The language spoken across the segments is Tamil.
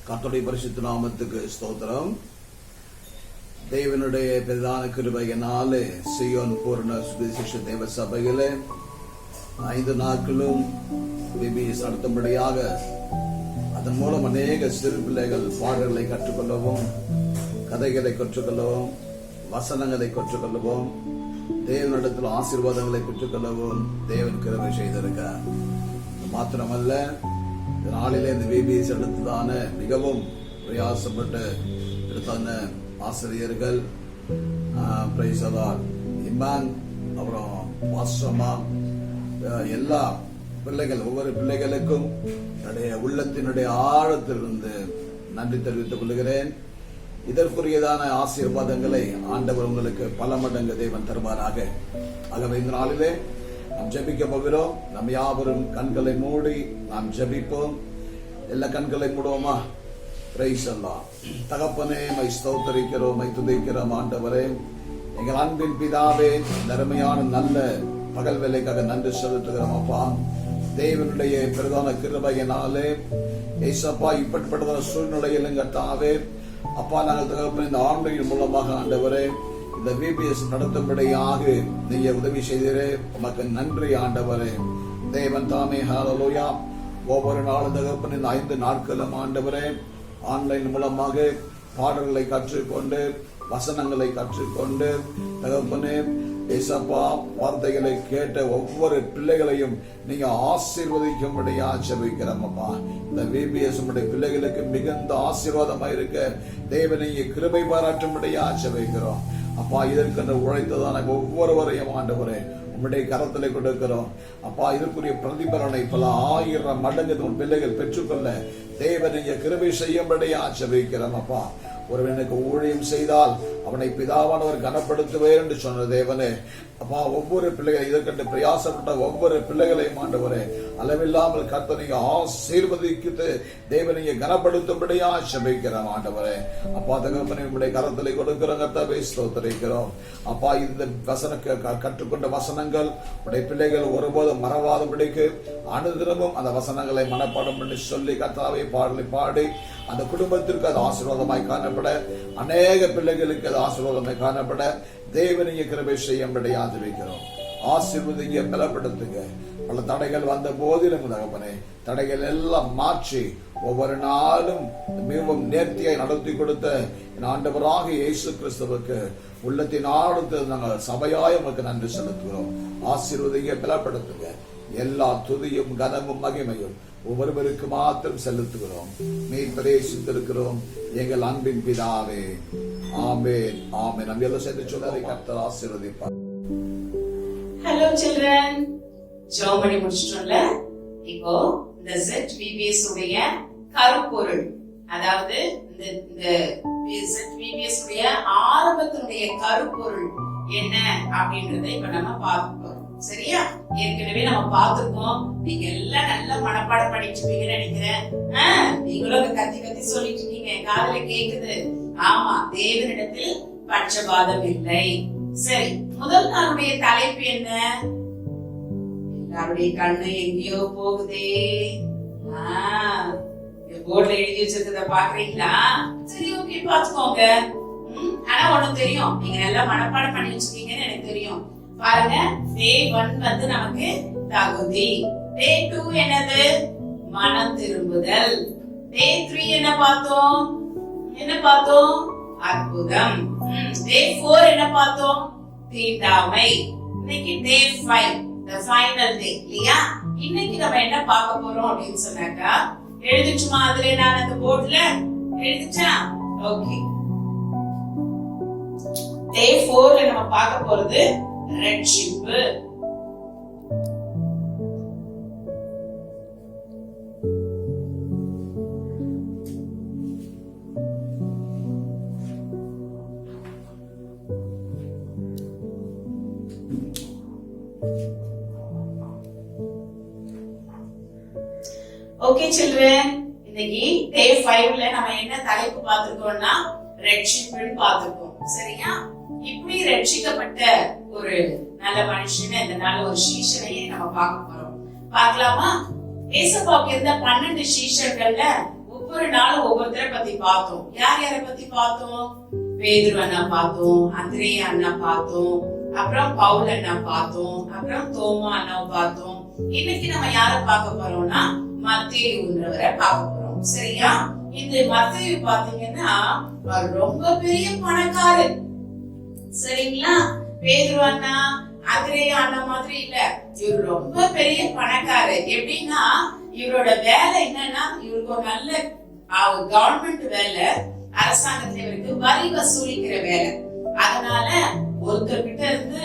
கர்த்தருடைய பரிசுத்த நாமத்துக்கு ஸ்தோத்திரம். தேவனுடைய பிரதான கிருபையினாலே சீயோன் பூரண சுவிசேஷ தேவ சபையிலே 5 நாட்களும் பிபிஎஸ் நடத்தும்படியாக அதன் மூலம் அநேக சிறு பிள்ளைகள் பாடல்களை கற்றுக்கொள்ளவும், கதைகளை கற்றுக்கொள்ளவும், வசனங்களை கற்றுக்கொள்ளவும், தேவனிடத்தில் ஆசீர்வாதங்களை பெற்றுக்கொள்ளவும் தேவன் கிருபை செய்திருக்கார். மாத்திரமல்ல, நாளிலே இந்த பிபிஎஸ் எடுத்ததான மிகவும் பிரயாசப்பட்டு எடுத்தான ஆசிரியர்கள் இமான், அப்புறம் மாஸ்டர்மா, எல்லா பிள்ளைகள், ஒவ்வொரு பிள்ளைகளுக்கும் என்னுடைய உள்ளத்தினுடைய ஆழத்திலிருந்து நன்றி தெரிவித்துக் கொள்கிறேன். இதற்குரியதான ஆசீர்வாதங்களை ஆண்டவர் உங்களுக்கு பல மடங்கு தேவன் தருவாராக. ஆகவே இந்த நாளிலே நாம் ஜெபிக்க போகிறோம். நம் யாவரும் கண்களை மூடி நாம் ஜெபிப்போம். எல்லா கண்களை மூடுவோமா? பிரைஸ் அல்லாஹ். தகப்பனே, மை ஸ்தோத்தரிக்கிறோம், மை துதிக்கிறோம். ஆண்டவரே, எங்கள் அன்பின் பிதாவே, அருமையான நல்ல பகல் வேலைக்காக நன்றி செலுத்துகிறோம். அப்பா, தேவனுடைய பிரதான கிருபையினாலே ஏசப்பா இப்படிப்பட்டதான சூழ்நிலையில் எங்கள் தாவே அப்பா, நாங்கள் தகப்பன் இந்த ஆன்லைன் மூலமாக ஆண்டவரே இந்த பிபிஎஸ் நடத்தும்படியாக நீங்க உதவி செய்தீரே, உமக்கு நன்றி ஆண்டவரே. தேவன் தாமே ஹல்லேலூயா. ஒவ்வொரு நாளும் தகப்பன் இந்த 5 நாட்களும் ஆண்டவரே ஆன்லைன் மூலமாக பாடல்களை கற்றுக்கொண்டு, வசனங்களை கற்றுக்கொண்டு தகப்பனே ஏசப்பா வார்த்தைகளை கேட்ட ஒவ்வொரு பிள்ளைகளையும் நீங்க ஆசீர்வதிக்கும்படியா ஜெபிக்கிறோம். அப்பா, இந்த பிபிஎஸ் பிள்ளைகளுக்கு மிகுந்த ஆசீர்வாதமா இருக்க தேவனை கிருபை பாராட்டும்படியா ஜெபிக்கிறோம். அப்பா, இதற்கென்று உழைத்ததான ஒவ்வொருவரையும் ஆண்டவரே உம்முடைய கரத்திலே கொடுக்கிறோம். அப்பா, இதற்குரிய பிரதிபலனை பல 1000 மடங்கு உன் பிள்ளைகள் பெற்றுக்கொள்ள தேவனை கிருபை செய்யும்படியா ஜெபிக்கிறோம். அப்பா, ஒருவனுக்கு ஊழியம் செய்தால் அவனை பிதாவானவர் கனப்படுத்துவேன் என்று சொன்ன தேவனே, அப்பா, ஒவ்வொரு பிள்ளைகளை இதற்கென்று பிரயாசப்பட்ட ஒவ்வொரு பிள்ளைகளையும் ஆண்டவரே அளவில்லாமல் கர்த்தனை ஆசீர்வதித்து தேவனை கனப்படுத்தும்படியா ஜெபிக்கிறோம். ஆண்டவரே அப்பா, தகப்பனை உம்முடைய கரத்திலே கொடுக்கிறோம். கர்த்தாவே ஸ்தோத்திரிக்கிறோம். அப்பா, இந்த வசன கற்றுக்கொண்ட வசனங்கள் உடைய பிள்ளைகள் ஒருபோதும் மறவாதபடிக்கு அனுதினமும் அந்த வசனங்களை மனப்பாடம் பண்ணி சொல்லி கர்த்தாவே பாடலை பாடி அந்த குடும்பத்திற்கு அது ஆசீர்வாதமாய் காணப்பட, அநேக பிள்ளைகளுக்கு அது ஆசீர்வாதமாய் காணப்பட தேவனைய கிருபை செய்யும்படியா ஜெபிக்கிறோம். ஆசீர்வதிங்க, பலப்படுத்துங்க. பல தடைகள் வந்த போதிலும் தகப்பனே தடைகள் எல்லாம் மாற்றி ஒவ்வொரு நாளும் மிகவும் நேர்த்தியாய் நடத்தி கொடுத்த ஆண்டவராக இயேசு கிறிஸ்துவுக்கு உள்ளத்தின் ஆழத்து நாங்கள் சபையாய் உங்களுக்கு நன்றி செலுத்துகிறோம். ஆசீர்வதிங்க, பலப்படுத்துங்க. எல்லா துதியும் கனமும் மகிமையும் ஒவ்வொருவருக்கு மாத்திரம் செலுத்துகிறோம். நீர் பிரதேசித்திருக்கிறோம் எங்கள் அன்பின் பிதாவே. ஆமென், ஆமென். நம்ம எல்லாம் சேர்ந்து சொல்லி கர்த்தர் ஆசீர்வதிப்பார். ஹலோ சில்ட்ரன், ஜெபம் பண்ணி முடிச்சிட்டோம்ல. இப்போ இந்த ZBBS உடைய கருப்பொருள், அதாவது இந்த ZBBS உடைய ஆரம்பத்தினுடைய கருப்பொருள் என்ன அப்படின்றதை இப்ப நம்ம பார்க்க போறோம். சரியா? ஏற்கனவே நம்ம பார்த்திருக்கோம். நீங்க எல்லாம் நல்லா மனப்பாடம் பண்ணிட்டு இருக்கீங்கன்னு நினைக்கிறேன். நீங்களும் கத்தி கத்தி சொல்லிட்டு இருக்கீங்க, காதுல கேக்குது. ஆமா, தேவனிடத்தில் பட்சபாதம் இல்லை. சரி, முதல் நாளுடைய தலைப்பு என்ன? எல்லாருடைய கண்ணு எங்கேயோ போகுதே. போர்ட்ல எழுதி வச்சிருக்கிறத பாக்குறீங்களா? சரி, ஓகே, பாத்துக்கோங்க. ஆனா ஒண்ணு தெரியும், நீங்க நல்லா மனப்பாடம் பண்ணி வச்சிருக்கீங்கன்னு எனக்கு தெரியும். பாருங்க, டே 1 வந்து நமக்கு தகுதி. டே 2 என்னது? மனம் திரும்புதல். டே 3 என்ன பார்த்தோம்? அற்புதம். டே 4 என்ன பார்த்தோம்? தீண்டாமை. இன்னைக்கு டே 5, the final day இல்லையா? இன்னைக்கு நம்ம என்ன பார்க்க போறோம் அப்படின்னு சொன்னாக்கா, எழுதிச்சுமா அதுல நான் அந்த போர்ட்ல எழுதிச்சா? ஓகே. டே 4ல நம்ம பார்க்க போறது ரட்சிப்பு. ஓகே சில்ட்ரன், இன்னைக்கு டே 5ல நம்ம என்ன தலைப்பு பார்த்திருக்கோம்னா ரட்சிப்புன்னு பார்த்திருக்கோம். சரியா? இப்படி ரட்சிக்கப்பட்ட ஒரு நல்ல மனுஷனை, இந்த நல்ல ஒரு சீஷனையே நம்ம பார்க்க போறோம். பார்க்கலாமா? ஏசப்பாவுக்கு இருந்த 12 சீஷர்கள்ல ஒவ்வொரு நாளும் ஒவ்வொருத்தரை பத்தி பார்த்தோம். யார் யாரை பத்தி பார்த்தோம்? பேதுரு அண்ணா பார்த்தோம், அந்திரேயா அண்ணா பார்த்தோம், அப்புறம் பவுல் அண்ணா பார்த்தோம், அப்புறம் தோமா அண்ணா பார்த்தோம். இன்னைக்கு நம்ம யார பார்க்க போறோம்னா மத்தேயுன்றவரை பார்க்க போறோம். சரியா? இந்த மத்தேயு பாத்தீங்கன்னா அவர் ரொம்ப பெரிய பணக்காரர். சரிங்களா? பேதுரு அண்ணா, அந்திரேயா அண்ணா மாதிரி இல்ல, இவர் ரொம்ப பெரிய பணக்காரர். எப்படின்னா இவரோட வேலை என்னன்னா, இவருக்கு ஒரு நல்ல கவர்மெண்ட் வேலை, அரசாங்கத்துல இவருக்கு வரி வசூலிக்கிற வேலை. அதனால ஒருத்தர் கிட்ட இருந்து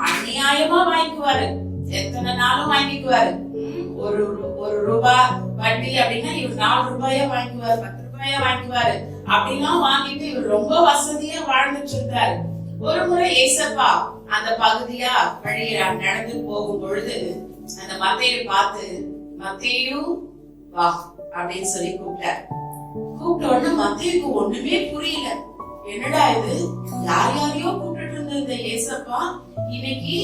அநியாயமா வாங்கிக்குவாரு, எத்தனை நாளும் வாங்கிக்குவாரு. ஒரு ரூபாய் வட்டி அப்படின்னா இவர் 4 ரூபாயா வாங்கிக்குவாரு, 10 ரூபாயா வாங்கிக்குவாரு. அப்படிலாம் வாங்கிட்டு இவர் ரொம்ப வசதியா வாழ்ந்துட்டு இருந்தாரு. ஒரு முறை ஏசப்பா அந்த பகுதியா வழியில நடந்து போகும் பொழுது அந்த மத்தேயு பார்த்து, மத்தேயு வா அப்படின்னு சொல்லி கூப்பிட்டாரு. கூப்பிட்ட உடனே மத்தேயுக்கு ஒண்ணுமே புரியல. என்னடா இது, யார் யாரையோ கூப்பிட்டு இருந்த இந்த ஏசப்பா இன்னைக்கு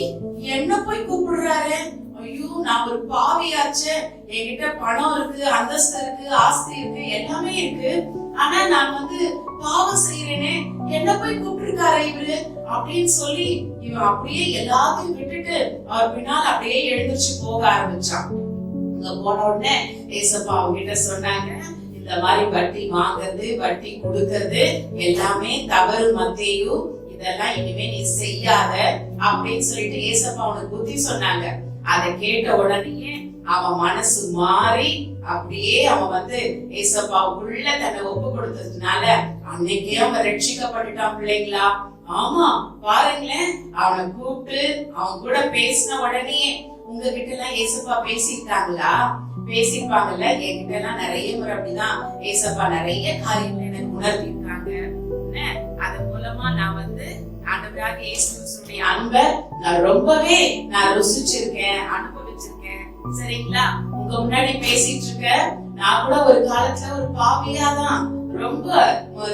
என்ன போய் கூப்பிடுறாரு? ஐயோ, நான் ஒரு பாவியாச்சே, என்கிட்ட பணம் இருக்கு, அந்தஸ்து இருக்கு, ஆஸ்தி இருக்கு, எல்லாமே இருக்கு. ஆனா நான் பாவம் செய்யறேனே, என்ன போய் கூப்பிட்டுருக்காரு இவரு அப்படின்னு சொல்லி இவன் அப்படியே எல்லாத்தையும் விட்டுட்டு அவர் பின்னால் அப்படியே எழுந்திருச்சு போக ஆரம்பிச்சான். அங்க போன உடனே ஏசப்பா அவங்க கிட்ட சொன்னாங்க, இந்த மாதிரி வட்டி வாங்குறது, வட்டி கொடுக்கறது எல்லாமே தவறு மத்தேயு, இதெல்லாம் இனிமே நீ செய்யாத அப்படின்னு சொல்லிட்டு ஏசப்பா அவனுக்கு புத்தி சொன்னாங்க. அதை கேட்ட உடனே அவன் மனசு மாறி அப்படியே அவன் ஏசப்பாவுக்குள்ள தன்னை ஒப்பு கொடுத்ததுனால அன்னைக்கே அவன் ரட்சிக்கப்பட்டுட்டான். பிள்ளைங்களா, ஆமா பாருங்களேன், அவனை கூப்பிட்டு அவன் கூட பேசின உடனே, உங்ககிட்ட எல்லாம் ஏசப்பா பேசிட்டாங்களா? பேசிப்பாங்கல்ல. என்கிட்ட எல்லாம் நிறைய முறை அப்படிதான் ஏசப்பா நிறைய காரியங்கள் எனக்கு உணர்த்திருக்காங்க. அதன் மூலமா நான் ஆண்டவராக இயேசு கிறிஸ்துவின் அன்பை நான் ரொம்பவே ருசிச்சிருக்கேன், அனுபவிச்சிருக்கேன். சரிங்களா? உங்க முன்னாடி பேசிட்டு இருக்க நான் கூட ஒரு காலத்துல ஒரு பாவியாதான் ரொம்ப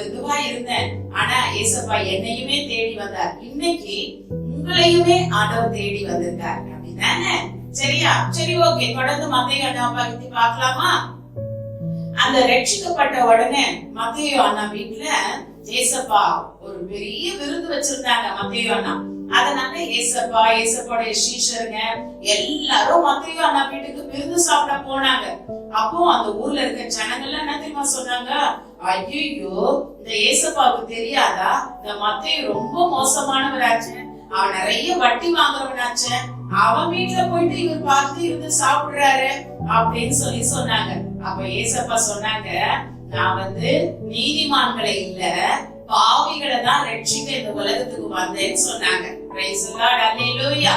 இதுவா இருந்தேன். ஆனா ஏசப்பா என்னையுமே தேடி வந்தார். இன்னைக்கு உங்களையுமே ஆண்டவர் தேடி வந்திருக்கார். அப்படிதானே? சரியா? சரி, ஓகே. தொடர்ந்து மத்தேயு அண்ணா பத்தி பார்க்கலாமா? அந்த ரட்சிக்கப்பட்ட உடனே மத்தேயு அண்ணா வீட்டுல ஏசப்பா ஒரு பெரிய விருந்து வச்சிருந்தாங்க மத்தேயு அண்ணா. அதனால ஏசப்பாவுடைய சீஷருங்க எல்லாரும் மத்தேயு அண்ணா வீட்டுக்கு விருந்து சாப்பிட போனாங்க. அப்போ அந்த ஊர்ல இருக்க ஜனங்கள் என்ன தெரியுமா சொன்னாங்க? ஐயோ, இந்த ஏசப்பாவுக்கு தெரியாதா, இந்த மத்தேயு ரொம்ப மோசமானவராச்சு, அவன் நிறைய வட்டி வாங்குறவனாச்சு, அவன் வீட்டுல போயிட்டு இவர் பார்த்து இருந்து சாப்பிடுறாரு அப்படின்னு சொல்லி சொன்னாங்க. அப்ப ஏசப்பா சொன்னாங்க, நான் நீதிமான்களை இல்ல பாவிகளை தான் ரட்சிக்க இந்த உலகத்துக்கு வந்தேன்னு சொன்னாங்க. பிரைஸ் தி லார்ட், அல்லேலூயா.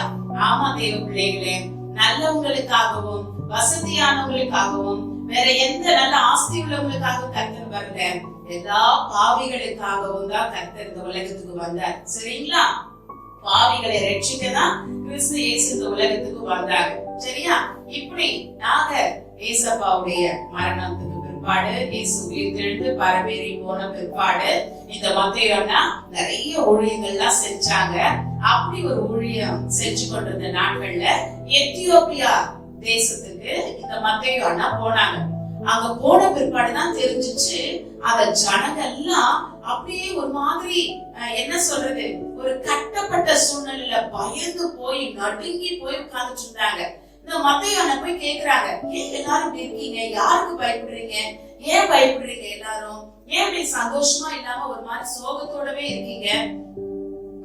ஆமா தேவ பிள்ளைகளே, நல்லவங்களுக்காகவும் வசதியானவங்களுக்காகவும் வேற எந்த நல்ல ஆஸ்தி உள்ளவங்களுக்காக கர்த்தர் வரல, எல்லா பாவிகளுக்காகவும் தான் கர்த்தர் இந்த உலகத்துக்கு வந்தார். சரிங்களா? பாவிகளை ரட்சிக்கதான் கிறிஸ்து இயேசு இந்த உலகத்துக்கு வந்தாங்க. சரியா? இப்படி நாங்க ஏசப்பாவுடைய மரணத்துக்கு பிற்பாடு, இயேசு உயிர்த்தெழுந்து பரமேறி போன பிற்பாடு இந்த மத்தேயு அண்ணா நிறைய ஊழியங்கள்லாம் செஞ்சாங்க. அப்படி ஒரு ஊழியம் செஞ்சு கொண்டிருந்த நாட்கள்ல எத்தியோப்பியா தேசத்துக்கு இந்த மத்தேயு அண்ணா போனாங்க. அங்க போன பிற்பாடுதான் தெரிஞ்சிச்சு, அத ஜனங்க எல்லாம் அப்படியே ஒரு மாதிரி என்ன சொல்றது, ஒரு கட்டப்பட்ட சூழ்நிலையில பயந்து போய் நடுங்கி போய் உட்கார்ந்துட்டு இருந்தாங்க. இந்த மத்தேயு அண்ணா போய் கேக்குறாங்க, ஏன் எல்லாரும் இப்படி இருக்கீங்க? யாருக்கு பயப்படுறீங்க? ஏன் பயப்படுறீங்க? எல்லாரும் ஏன் இப்படி சந்தோஷமா இல்லாம ஒரு மாதிரி சோகத்தோடவே இருக்கீங்க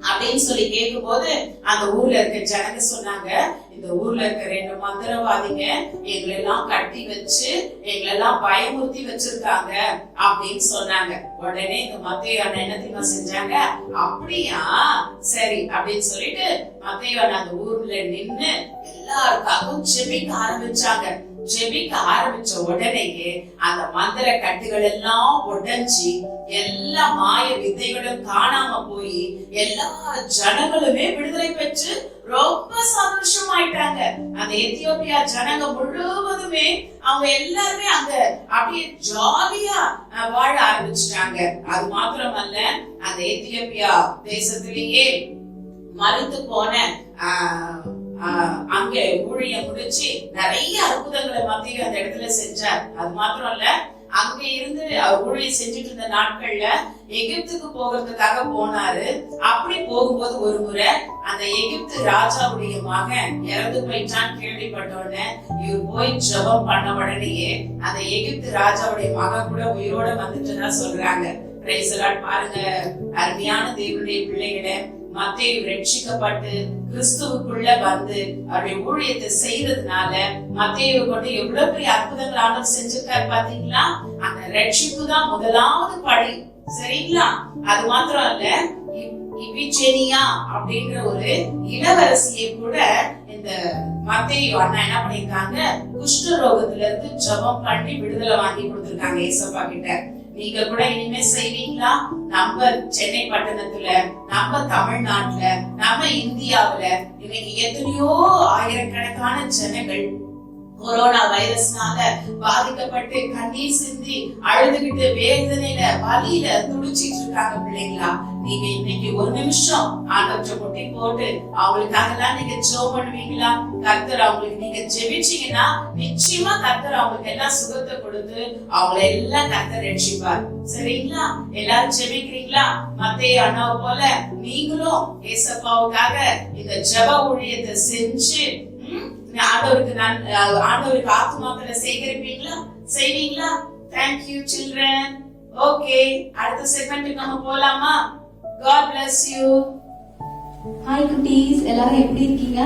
அப்படின்னு சொல்லி கேட்கும் போது அந்த ஊர்ல இருக்க ஜனங்க சொன்னாங்க, இந்த ஊர்ல இருக்க 2 மந்திரவாதிங்க எங்களை எல்லாம் கட்டி வச்சு எங்களை எல்லாம் பயமுறுத்தி வச்சிருக்காங்க அப்படின்னு சொன்னாங்க. உடனே இந்த மத்தேயு அண்ணா என்ன தெரியுமா செஞ்சாங்க? அப்படியா, சரி அப்படின்னு சொல்லிட்டு மத்தேயு அண்ணா அந்த ஊர்ல நின்னு எல்லாருக்காகவும் ஜெபிக்க ஆரம்பிச்சாங்க. ஜெபிக்க ஆரம்பிச்ச உடனேயே அந்த மந்திர கட்டுகள் எல்லாம் உடைஞ்சி எல்லா மாய வித்தைகளும் காணாம போய் எல்லா ஜனங்களுமே விடுதலை பெற்று ரொம்ப சந்தோஷமாயிட்டாங்க. அந்த எத்தியோப்பியா ஜனங்க முழுவதுமே அவங்க எல்லாருமே அங்க அப்படியே ஜாலியா வாழ ஆரம்பிச்சிட்டாங்க. அது மாத்திரமல்ல, அந்த எத்தியோப்பியா தேசத்திலேயே மறுத்து போன அங்க ஊழியம் முடிச்சு நிறைய அற்புதங்களை மத்திய அந்த இடத்துல செஞ்சார். அது மாத்திரம் இல்ல, அங்க இருந்து அவர் ஊழியம் செஞ்சுட்டு இருந்த நாட்கள்ல எகிப்துக்கு போகிறதுக்காக போனாரு. அப்படி போகும்போது ஒரு முறை அந்த எகிப்து ராஜாவுடைய மகன் இறந்து போயிட்டான்னு கேள்விப்பட்டோன்னு இவர் போய் ஜெபம் பண்ண உடனேயே அந்த எகிப்து ராஜாவுடைய மகன் கூட உயிரோட வந்துட்டுன்னா சொல்றாங்க. Praise the Lord. பாருங்க அருமையான தேவனுடைய பிள்ளைகளை, மத்தேயு ரட்சிக்கப்பட்டு கிறிஸ்துவுக்குள்ள வந்து அவருடைய ஊழியத்தை செய்யறதுனால மத்தேயு கொண்டு எவ்வளவு பெரிய அற்புதங்கள் ஆண்டவர் செஞ்சிருக்காரு பாத்தீங்களா? அந்த ரட்சிப்பு தான் முதலாவது படி, சரிங்களா? அது மாத்திரம் இல்ல, இபிஜெனியா அப்படின்ற ஒரு இளவரசியை கூட இந்த மத்தேயு அண்ணா என்ன பண்ணிருக்காங்க, குஷ்ட ரோகத்துல இருந்து ஜெபம் பண்ணி விடுதலை வாங்கி கொடுத்திருக்காங்க ஏசப்பா கிட்ட. நீங்க கூட இனிமே செய்வீங்களா? நம்ம சென்னை பட்டணத்துல, நம்ம தமிழ்நாட்டுல, நம்ம இந்தியாவுல இன்னைக்கு எத்தனையோ ஆயிரக்கணக்கான ஜனங்கள் கொரோனா வைரஸ்னால பாதிக்கப்பட்டு கண்ணீர் சிந்தி அழுதுகிட்டு வேதனையில வலியில துடிச்சிட்டு இருக்காங்க பிள்ளைங்களா. நீங்க இன்னைக்கு ஒரு நிமிஷம் ஆண்டவற்றை முட்டி போட்டு அவங்களுக்காக நீங்க ஜெபம் பண்ணுவீங்களா? கர்த்தர் அவங்களுக்கு நீங்க ஜெபிச்சீங்கன்னா நிச்சயமா கர்த்தர் அவங்களுக்கு எல்லாம் சுகத்தை கொடுத்து அவங்களை எல்லாம் கர்த்தர் ரட்சிப்பார். சரிங்களா? எல்லாரும் ஜெபிக்கிறீங்களா? மத்தேயு அண்ணாவை போல நீங்களும் ஏசப்பாவுக்காக இந்த ஜெப ஊழியத்தை செஞ்சு ஆண்டவருக்கு ஆத்மாக்களை சேகரிப்பீங்களா? செய்வீங்களா? Thank you children. Okay, அடுத்த செக்மெண்ட்டுக்கு நம்ம போலாமா? God bless you. ஹாய் குட்டீஸ், எல்லாரும் எப்படி இருக்கீங்க?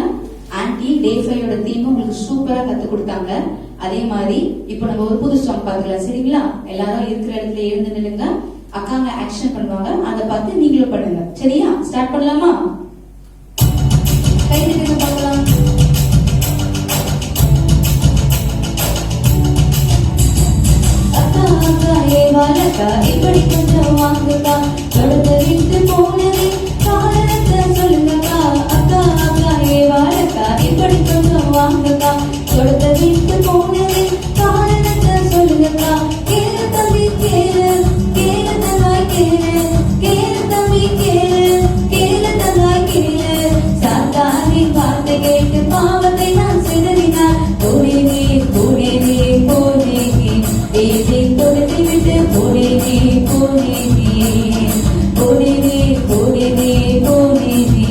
ஆன்டி டே 5 ஓட தீம் உங்களுக்கு சூப்பரா கத்து கொடுத்தாங்க. அதே மாதிரி இப்போ நம்ம ஒரு புது சாங் பார்க்கலாம், சரிங்களா? எல்லாரும் இருக்கிற இடத்துல எழுந்து நில்லுங்க. அக்காங்க ஆக்ஷன் பண்ணுவாங்க, அதை பார்த்து நீங்களும் பண்ணுங்க, சரியா? ஸ்டார்ட் பண்ணலாமா? கை தட்டுங்க பார்க்கலாம். வாழக்கா இப்படி கொஞ்சம் வாங்கக்கா, தொடர்ந்து விட்டு போனதே காரணத்தை சொல்லுங்கக்கா. அக்கா அக்கா ஏ வாழக்கா இப்படி கொஞ்சம் வாங்கக்கா, தொடர்ந்து விட்டு போனதே காரணத்தை சொல்லுங்கக்கா. கேளு தம்பி கேளு, கேளு தங்காய் கேளு, கேளு தம்பி கேளு, கேளு தங்காய் கேளு. சாத்தானி வார்த்தை கேட்டு பாவத்தை நான் சிதறினார். போனேனே போனேனே போனேனே ஏதே தொடர்ந்து விட்டு போனேனே போனேனே போனேனே போனேனே போனேனே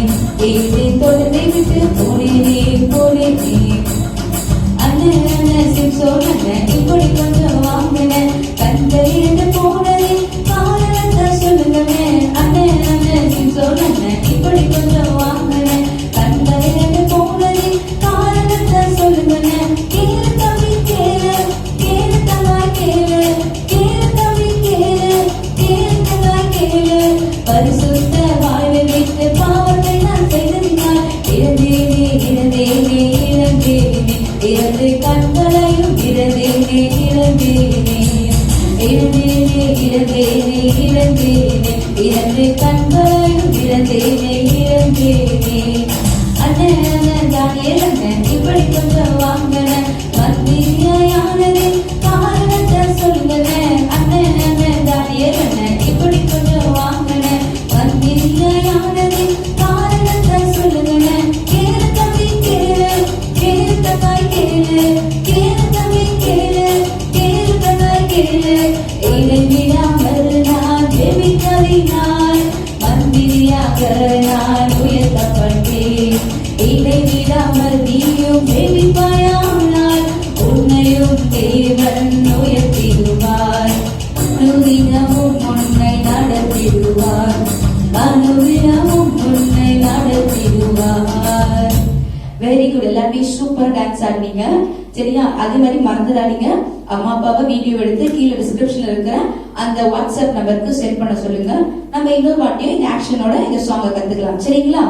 ஏதே தொடர்ந்து விட்டு போனேனே போனேனே. அண்ணன் அண்ணன் சிம்சோன் அண்ணன் இப்படி கொஞ்சம் வாங்கினேன், கண்கள் இருந்து போனதே காரணத்தை சொல்லுங்கண்ணே. அண்ணன் அண்ணன் சிம்சோன் அண்ணன் இப்படி கொஞ்சம் வாங்கினேன், கண்கள் இருந்து போனதே காரணத்தை சொல்லுங்கண்ணே. கேளு தம்பி கேளு, கேளு தங்காய் கேளு, கேளு தம்பி கேளு, கேளு தங்காய் கேளு. பரிசுத்த வாழ்வை விட்டு பாவத்தை நான் செய்ததினால் இறந்தேனே இறந்தேனே இறந்தேனே, இறந்து கண்களையும் இறந்தேனே இறந்தேனே, இறந்தேனே இறந்தேனே இறந்தேனே, இறந்து கண்களையும் இறந்தேனே இறந்தேனே. அண்ணன் அண்ணன் தானியேல் அண்ணன் இப்படி கொஞ்சம் வாங்கினேன், மந்திரியானதே காரணத்தை சொல்லுங்கண்ணே. அண்ணன் அண்ணன் தானியேல் அண்ணன் இப்படி கொஞ்சம் வாங்கினேன், மந்திரியானதே காரணத்தை சொல்லுங்கண்ணே. கேளு தம்பி கேளு, கேளு தங்காய் கேளு, கேளு தம்பி கேளு, கேளு தங்காய் கேளு. இதை விடாமல் நான் ஜெபித்ததினால் மந்திரியாக நான் உயர்த்தப்பட்டேன். இதை விடாமல் நீயும் ஜெபிப்பாயானால் உன்னையும் தேவன் உயர்த்திடுவார். அனுதினமும் உன்னை நடத்திடுவார், அனுதினமும் உன்னை நடத்திடுவார். வெரி குட், எல்லாருமே சூப்பர் டான்ஸ் ஆடுனீங்க, சரியா? அதே மாதிரி மறந்துடாதீங்க, அம்மா அப்பாவை வீடியோ எடுத்து கீழே டிஸ்கிரிப்ஷன்ல இருக்கிற அந்த வாட்ஸ்அப் நம்பருக்கு சென்ட் பண்ண சொல்லுங்க. நம்ம இன்னொரு வாட்டியும் இந்த ஆக்ஷனோட இந்த சாங்கை கத்துக்கலாம், சரிங்களா?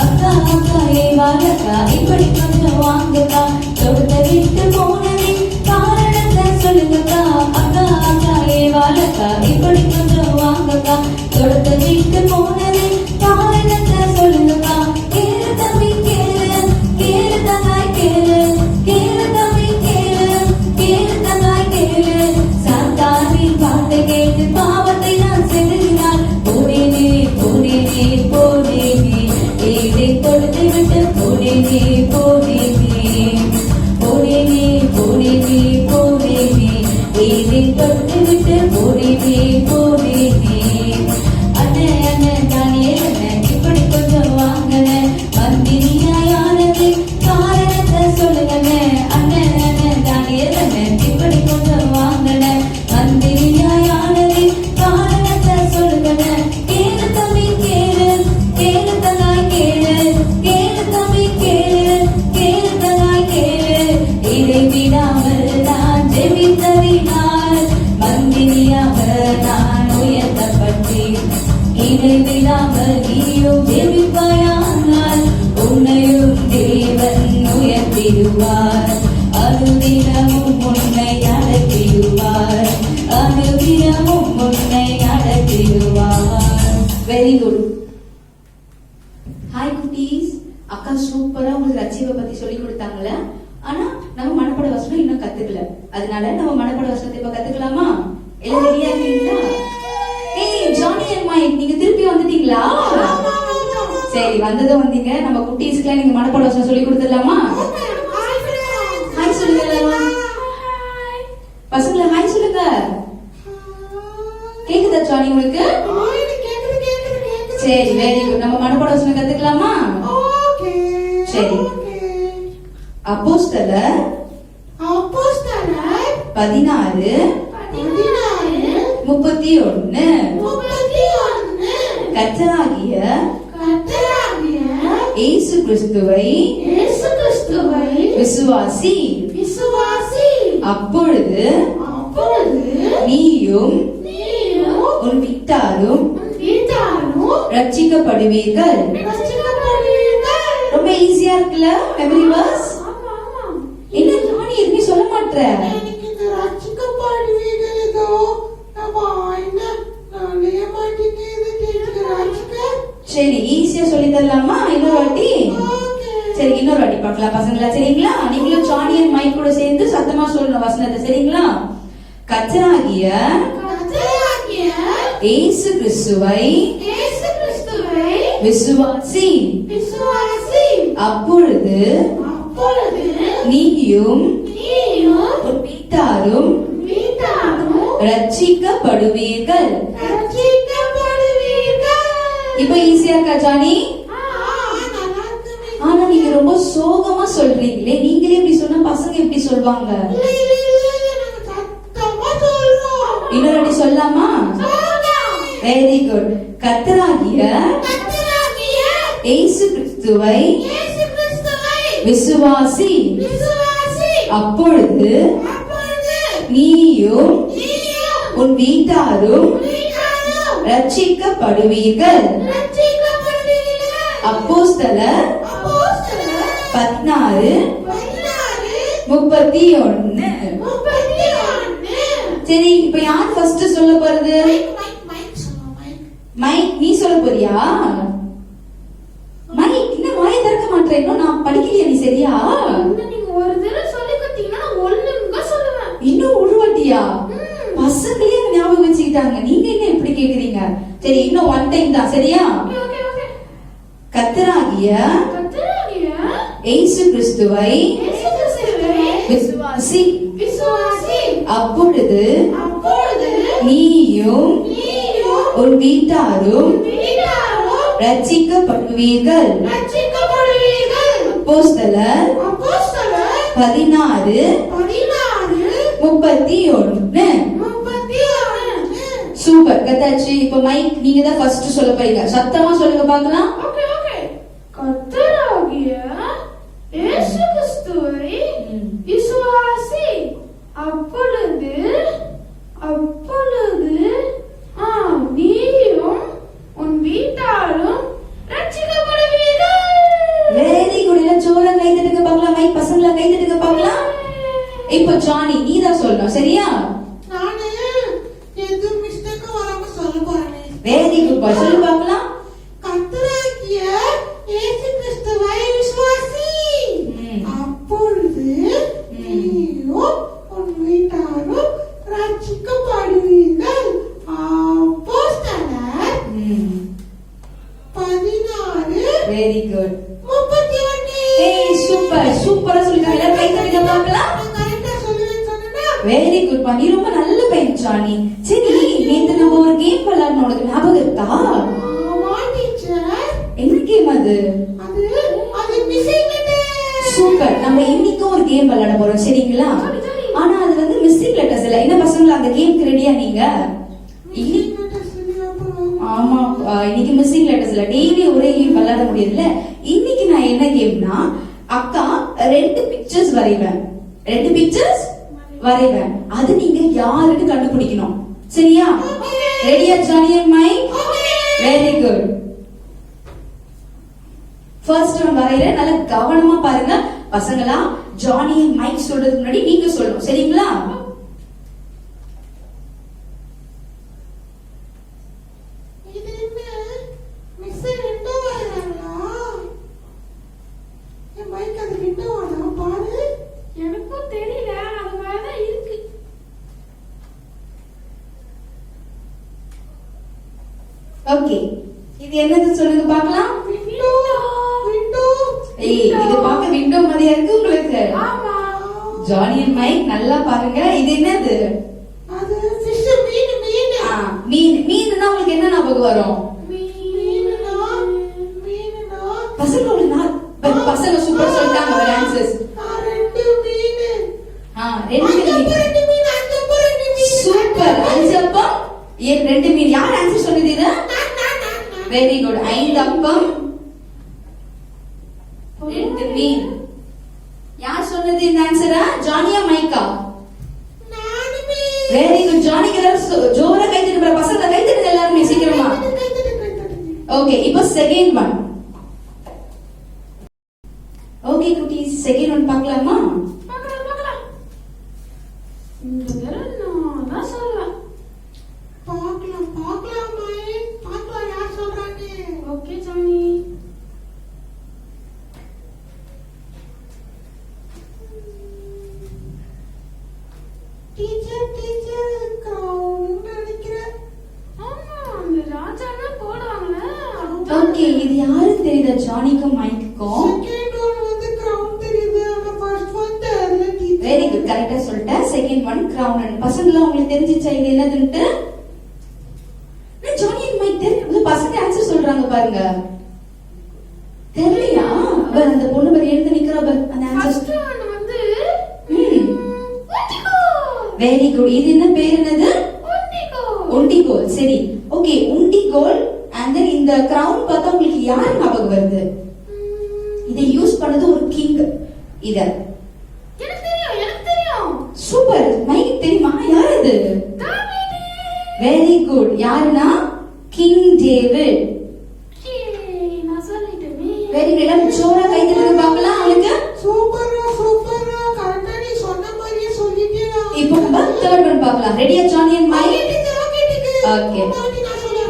அக்கா அக்கா ஏ வாழக்கா போனேனே போனேனே போனேனே போனேனே போனேனே ஏதே தொட்டு விட்டு போனேனே போனேனே அண்ணன் அண்ணன் தானே அண்ணன் இப்படி கொஞ்சம் வாங்கினேன் மந்திரியாயானது காரணத்தை சொல்லுங்கண்ணே அண்ணன் அண்ணன் தானே அண்ணன் இப்படி கொஞ்சம் வாங்கினேன் மந்திரியாயானது காரணத்தை சொல்லுங்கண்ணே கேளு தம்பி கேளு கேளு தங்காய் கேளு கேளு தம்பி கேளு கேளு தங்காய் கேளு இதை விடாமல் நான் ஜெபித்ததினால் மந்திரியாக நான் உயர்த்தப்பட்டேன் இதை விடாமல் நீயும் ஜெபிப்பாயானால் உன்னையும் தேவன் உயர்த்திடுவார் அனுதினமும் உன்னை அடக்கிடுவார் அனுதினமும் உன்னை அடக்கிடுவார். Very good. ஹாய் குட்டீஸ், அக்கா சூப்பரா உங்களுக்கு ரட்சிப்பை பத்தி சொல்லி கொடுத்தாங்கல்ல. ஆனா நம்ம மனப்பாட வசனம் இன்னும் கத்துக்கல. அதனால நம்ம மனப்பாட வசனத்தை இப்ப கத்துக்கலாமா? எல்லாம் ரெடியா இருக்கீங்களா? ஏய் ஜானி அண்ட் மைக், நீங்க திருப்பி வந்துட்டீங்களா? சரி, வந்ததும் வந்தீங்க. நம்ம குட்டீஸ்க்குலாம் நீங்க மனப்பாட வசனம் சொல்லி கொடுத்துடலாமா? ஹாய் சொல்லுங்க எல்லாரும். பசங்கள ஹாய் சொல்லுங்க. கேக்குதா ஜானி உங்களுக்கு? சரி, வெரி குட். நம்ம மனப்பாட வசனம் கத்துக்கலாமா? சரி. அப்போஸ்தலர் 16 31 கர்த்தராகிய இயேசு கிறிஸ்துவை விசுவாசி, அப்பொழுது நீயும் உன் வீட்டாரும் ரட்சிக்கப்படுவீர்கள். ரொம்ப ஈஸியா இருக்குல்ல மெமரி வர்ஸ்? என்ன ஜானி எதுவுமே சொல்ல மாட்டற? சரி, ஈஸியா சொல்லி தரலாமா இன்னொரு வாட்டி? சரி, இன்னொரு வாட்டி பார்க்கலாம் பசங்களா, சரிங்களா? நீங்களும் ஜானி அண்ட் மைக் கூட சேர்ந்து சத்தமா சொல்லணும் வசனத்தை, சரிங்களா? கர்த்தராகிய இயேசு கிறிஸ்துவை விசுவாசி, அப்பொழுது நீயும் உன் வீட்டாரும் ரட்சிக்கப்படுவீர்கள். இப்ப ஈஸியா இருக்கா ஜானி? ஆனா நீங்க ரொம்ப சோகமா சொல்றீங்களே, நீங்களே இப்படி சொன்னா பசங்க எப்படி சொல்வாங்க? இன்னொரு வாட்டி சொல்லலாமா? Very good. கர்த்தராகிய இயேசு கிறிஸ்துவை விசுவாசி, அப்பொழுது நீயும் உன் வீட்டாரும் ரட்சிக்கப்படுவீர்கள். அப்போஸ்தலர் 16 31. சரி, இப்ப யார் ஃபர்ஸ்ட் சொல்ல போறது? மைக், நீ சொல்ல போறியா? மைக், இன்னும் வாயை திறக்க மாட்டேன். இன்னும் நான் படிக்கலையா நீ? சரியா? இன்னும் ஒரு வாட்டியா? பசங்களே ஞாபகம் வச்சுக்கிட்டாங்க, நீங்க என்ன இப்படி கேக்குறீங்க? சரி, இன்னும் ஒன் டைம் தான், சரியா? கர்த்தராகிய இயேசு கிறிஸ்துவை விசுவாசி, அப்பொழுது நீயும் உன் வீட்டாரும் ரட்சிக்கப்படுவீர்கள். அப்போஸ்தலர் 16 31. சூப்பர், கத்தாச்சு. இப்ப மைக், நீங்க தான் ஃபர்ஸ்ட் சொல்ல போறீங்க. சத்தமா சொல்லுங்க பார்க்கலாம். கர்த்தராகிய இயேசு கிறிஸ்துவை விசுவாசி, அப்பொழுது நீயும் உன் வீட்டாரும் ரட்சிக்கப்படுவீர்கள். Very good. எல்லாம் ஜோரா கை தட்டுங்க பார்க்கலாம். மைக் பசங்களா கை தட்டுங்க பார்க்கலாம். இப்போ ஜானி, நீ தான் சொல்லணும், சரியா? வெரி குட் பாய், சொல்லு பார்க்கலாம். கர்த்தராகிய இயேசு கிறிஸ்துவை விசுவாசி, அப்பொழுது நீயும் உன் வீட்டாரும் ரட்சிக்கப்படுவீர்கள். அப்போஸ்தலர் 16 வெரி குட் 31. சூப்பர் சூப்பரா சொல்லிருக்காங்க. எல்லாரும் கை தட்டுங்க பார்க்கலாம். நான் கரெக்டா சொல்லுவேன்னு சொன்னேன்னா வெரி குட் பா, நீ ரொம்ப நல்ல பையன் ஜானி. சரி, நேத்து நம்ம ஒரு கேம் விளையாடணும், உனக்கு ஞாபகம் இருக்கா? ஆமா டீச்சர். என்ன கேம் அது? அது அது மிஸ்ஸிங் சூப்பர். நம்ம இன்னைக்கும் ஒரு கேம் விளையாட போறோம், சரிங்களா? ஆனா அது வந்து மிஸ்ஸிங் லெட்டர்ஸ் இல்ல. என்ன பசங்களா, அந்த கேம்க்கு ரெடியா நீங்க? ஆமா, இன்னைக்கு மிஸ்ஸிங் லெட்டர்ஸ் இல்ல. டெய்லி ஒரே கேம் விளையாட முடியாதுல்ல. இன்னைக்கு நான் என்ன கேம்னா, அக்கா 2 பிக்சர்ஸ் வரைவேன். 2 பிக்சர்ஸ் வரைவேன். அது நீங்க யாருன்னு கண்டுபிடிக்கணும், சரியா? ரெடியா Johnny and Mike? Very good. First one வரையறேன், நல்லா கவனமா பாருங்க பசங்களா. ஜானி அண்ட் மைக் சொல்றதுக்கு முன்னாடி நீங்க சொல்லணும், சரிங்களா? இது என்ன மிஸ் ரெண்டோ வராங்களா? என் மைக் அது ரெண்டோ வரா பாரு. எனக்கும் தெரியல, அது மாதிரிதான் இருக்கு. ஓகே, இது என்னது சொல்லுங்க பார்க்கலாம். Window window. ஏய், இது பார்க்க விண்டோ மாதிரியா இருக்கு உங்களுக்கு? ஆமா. ஜானி அண்ட் மைக் நல்லா பாருங்க. இது என்னது? அது ஃபிஷ். மீன் மீன். மீன். மீன்னா உங்களுக்கு என்ன ஞாபகம் வரும்? மீனுனா மீனுனா பசங்க உங்களுக்கு பசங்க சூப்பர் சொல்லிட்டாங்க ஒரு ஆன்சர்ஸ். ரெண்டு மீன். ரெண்டு மீன். சூப்பர். 5 அப்பம் 2 மீன். யார் ஆன்சர் சொன்னது இது? Very good. 5 அப்பம் 2 மீன். யார் சொன்னது இந்த ஆன்சரா? ஜானியா மைக்கா? Very good. ஜானிக்கு எல்லாரும் ஜோரா கை தட்டுங்க. பசங்க கை தட்டுங்க எல்லாரும் சீக்கிரமா. ஓகே, இப்போ செகண்ட் ஒன். ஓகே குட்டீஸ், செகண்ட் ஒன் பார்க்கலாமா? இந்த தடவை நான் தான் சொல்றேன். பார்க்கலாம் பார்க்கலாம் மைக். பார்க்கலாம் யார் சொல்றாங்க. Okay Johnny. டீச்சர் டீச்சர் கவுன்னு நினைக்கிறேன். ஆமா, அந்த ராஜானா போடுவாங்களே. ஓகே, இது யாருக்கு தெரியுதா? ஜானிக்கும் மைக்குக்கும். செகண்ட் ஒன் வந்து கிரவுன் தெரியுது, ஆனா ஃபர்ஸ்ட் ஒன் தெரியல டீச்சர். வெரி குட், கரெக்டா சொல்லிட்டேன். Second one crown. பசங்களா உங்களுக்கு தெரிஞ்சிச்சா இது என்னதுன்ட்டு? ஜானி அண்ட் மைக் தெரியும். பசங்க ஆன்சர் சொல்றாங்க பாருங்க. தெரியலையா? அவர் அந்த பொண்ணு பேர் எழுந்து நிக்கிறா பாரு, அந்த ஆன்சர். ஃபர்ஸ்ட் ஒன் வந்து வெரி குட். இது என்ன பேர்? என்னது? உண்டிகோல். சரி, ஓகே. உண்டிகோல் அண்ட் தென் இந்த கிரவுன் பார்த்தா உங்களுக்கு யார் ஞாபகம் வருது? இதை யூஸ் பண்ணது ஒரு கிங். இத எனக்கு தெரியும். சூப்பர். மைக் தெரியுமா? யார் அது? Very good. யாருன்னா கிங் டேவிட். நான் சொல்லிட்டேனே. Very good. எல்லாம் ஜோரா கை தட்டுங்க பார்க்கலாம் அவளுக்கு. சூப்பரா சூப்பரா கரெக்டா நீ சொன்ன மாதிரியே சொல்லிட்டே. இப்போ நம்ம தேர்ட் ஒன் பார்க்கலாம். ரெடியா ஜானி அண்ட் மைக்? ஓகே. நான் சொல்றேன்.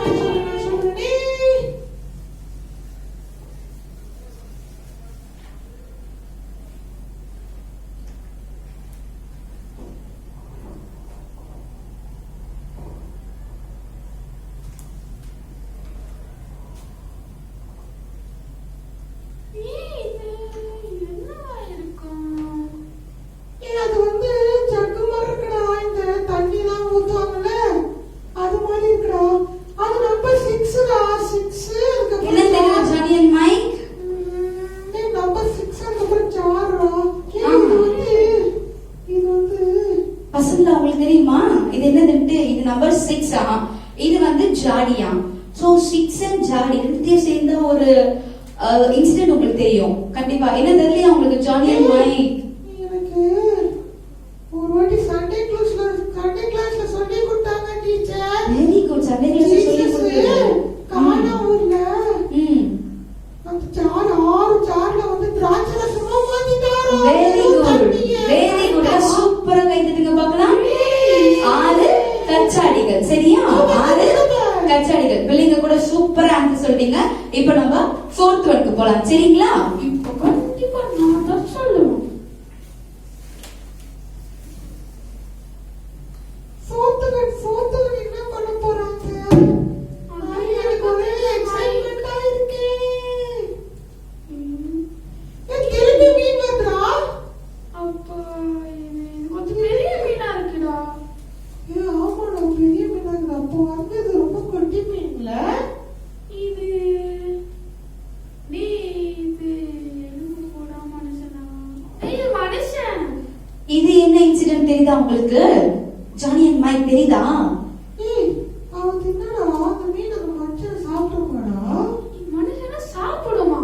அது வந்து ஜக்கு மாதிரி இருக்குடா. இந்த தண்ணி எல்லாம் ஊத்துவாங்கல்ல, அது மாதிரி இருக்குடா. அது நம்பர் 6டா. 6 என்ன தெரியுமா ஜானி அண்ட் மைக்? நம்பர் 6 அதுக்கப்புறம் ஜாரா. இது வந்து பசங்களா உங்களுக்கு தெரியுமா இது என்னதுன்ட்டு? இது நம்பர் 6. இது வந்து ஜாடியா. சோ 6 அண்ட் ஜாடி ரெண்டுத்தையும் சேர்ந்த ஒரு இன்சிடென்ட் உங்களுக்கு தெரியும் கண்டிப்பா. என்ன தெரியலையா உங்களுக்கு ஜானி அண்ட் மைக்? எனக்கு ஒரு வாட்டி சண்டே கிளாஸ்ல சொல்லி கொடுத்தாங்க டீச்சர். Very good. சண்டே கிளாஸ்ல சொல்லி கொடுத்தீங்க. கானா ஊர்ல ம் அந்த சார் 6 சார்ல வந்து திராட்சை ரசமா மாத்திட்டாரோ. Very good. Very good. சூப்பரா கை தட்டுங்க பார்க்கலாம். 6 கச்சாடிகள். சரியா? 6 கச்சாடிகள். பிள்ளைங்க கூட சூப்பரா ஆன்சர் சொல்லிட்டீங்க. இப்போ நம்ம 4th ஒன்க்கு போலாம், சரிங்களா? இப்போ கண்டிப்பா நான் தான் சொல்லுவேன். ஃபோர்த் என்ன பண்ண போறாங்க? எனக்கு ஒரே எக்ஸைட்மெண்டா இருக்கு. திருப்பி மீன் என்ன இன்சிடென்ட் தெரியுதா உங்களுக்கு? ஜானி அண்ட் மைக் தெரியுதா? ஏய், அவன் தின்னடா, அந்த மீன் அந்த மனுஷன் சாப்பிட்டுருமாடா? மனுஷனா சாப்பிடுமா?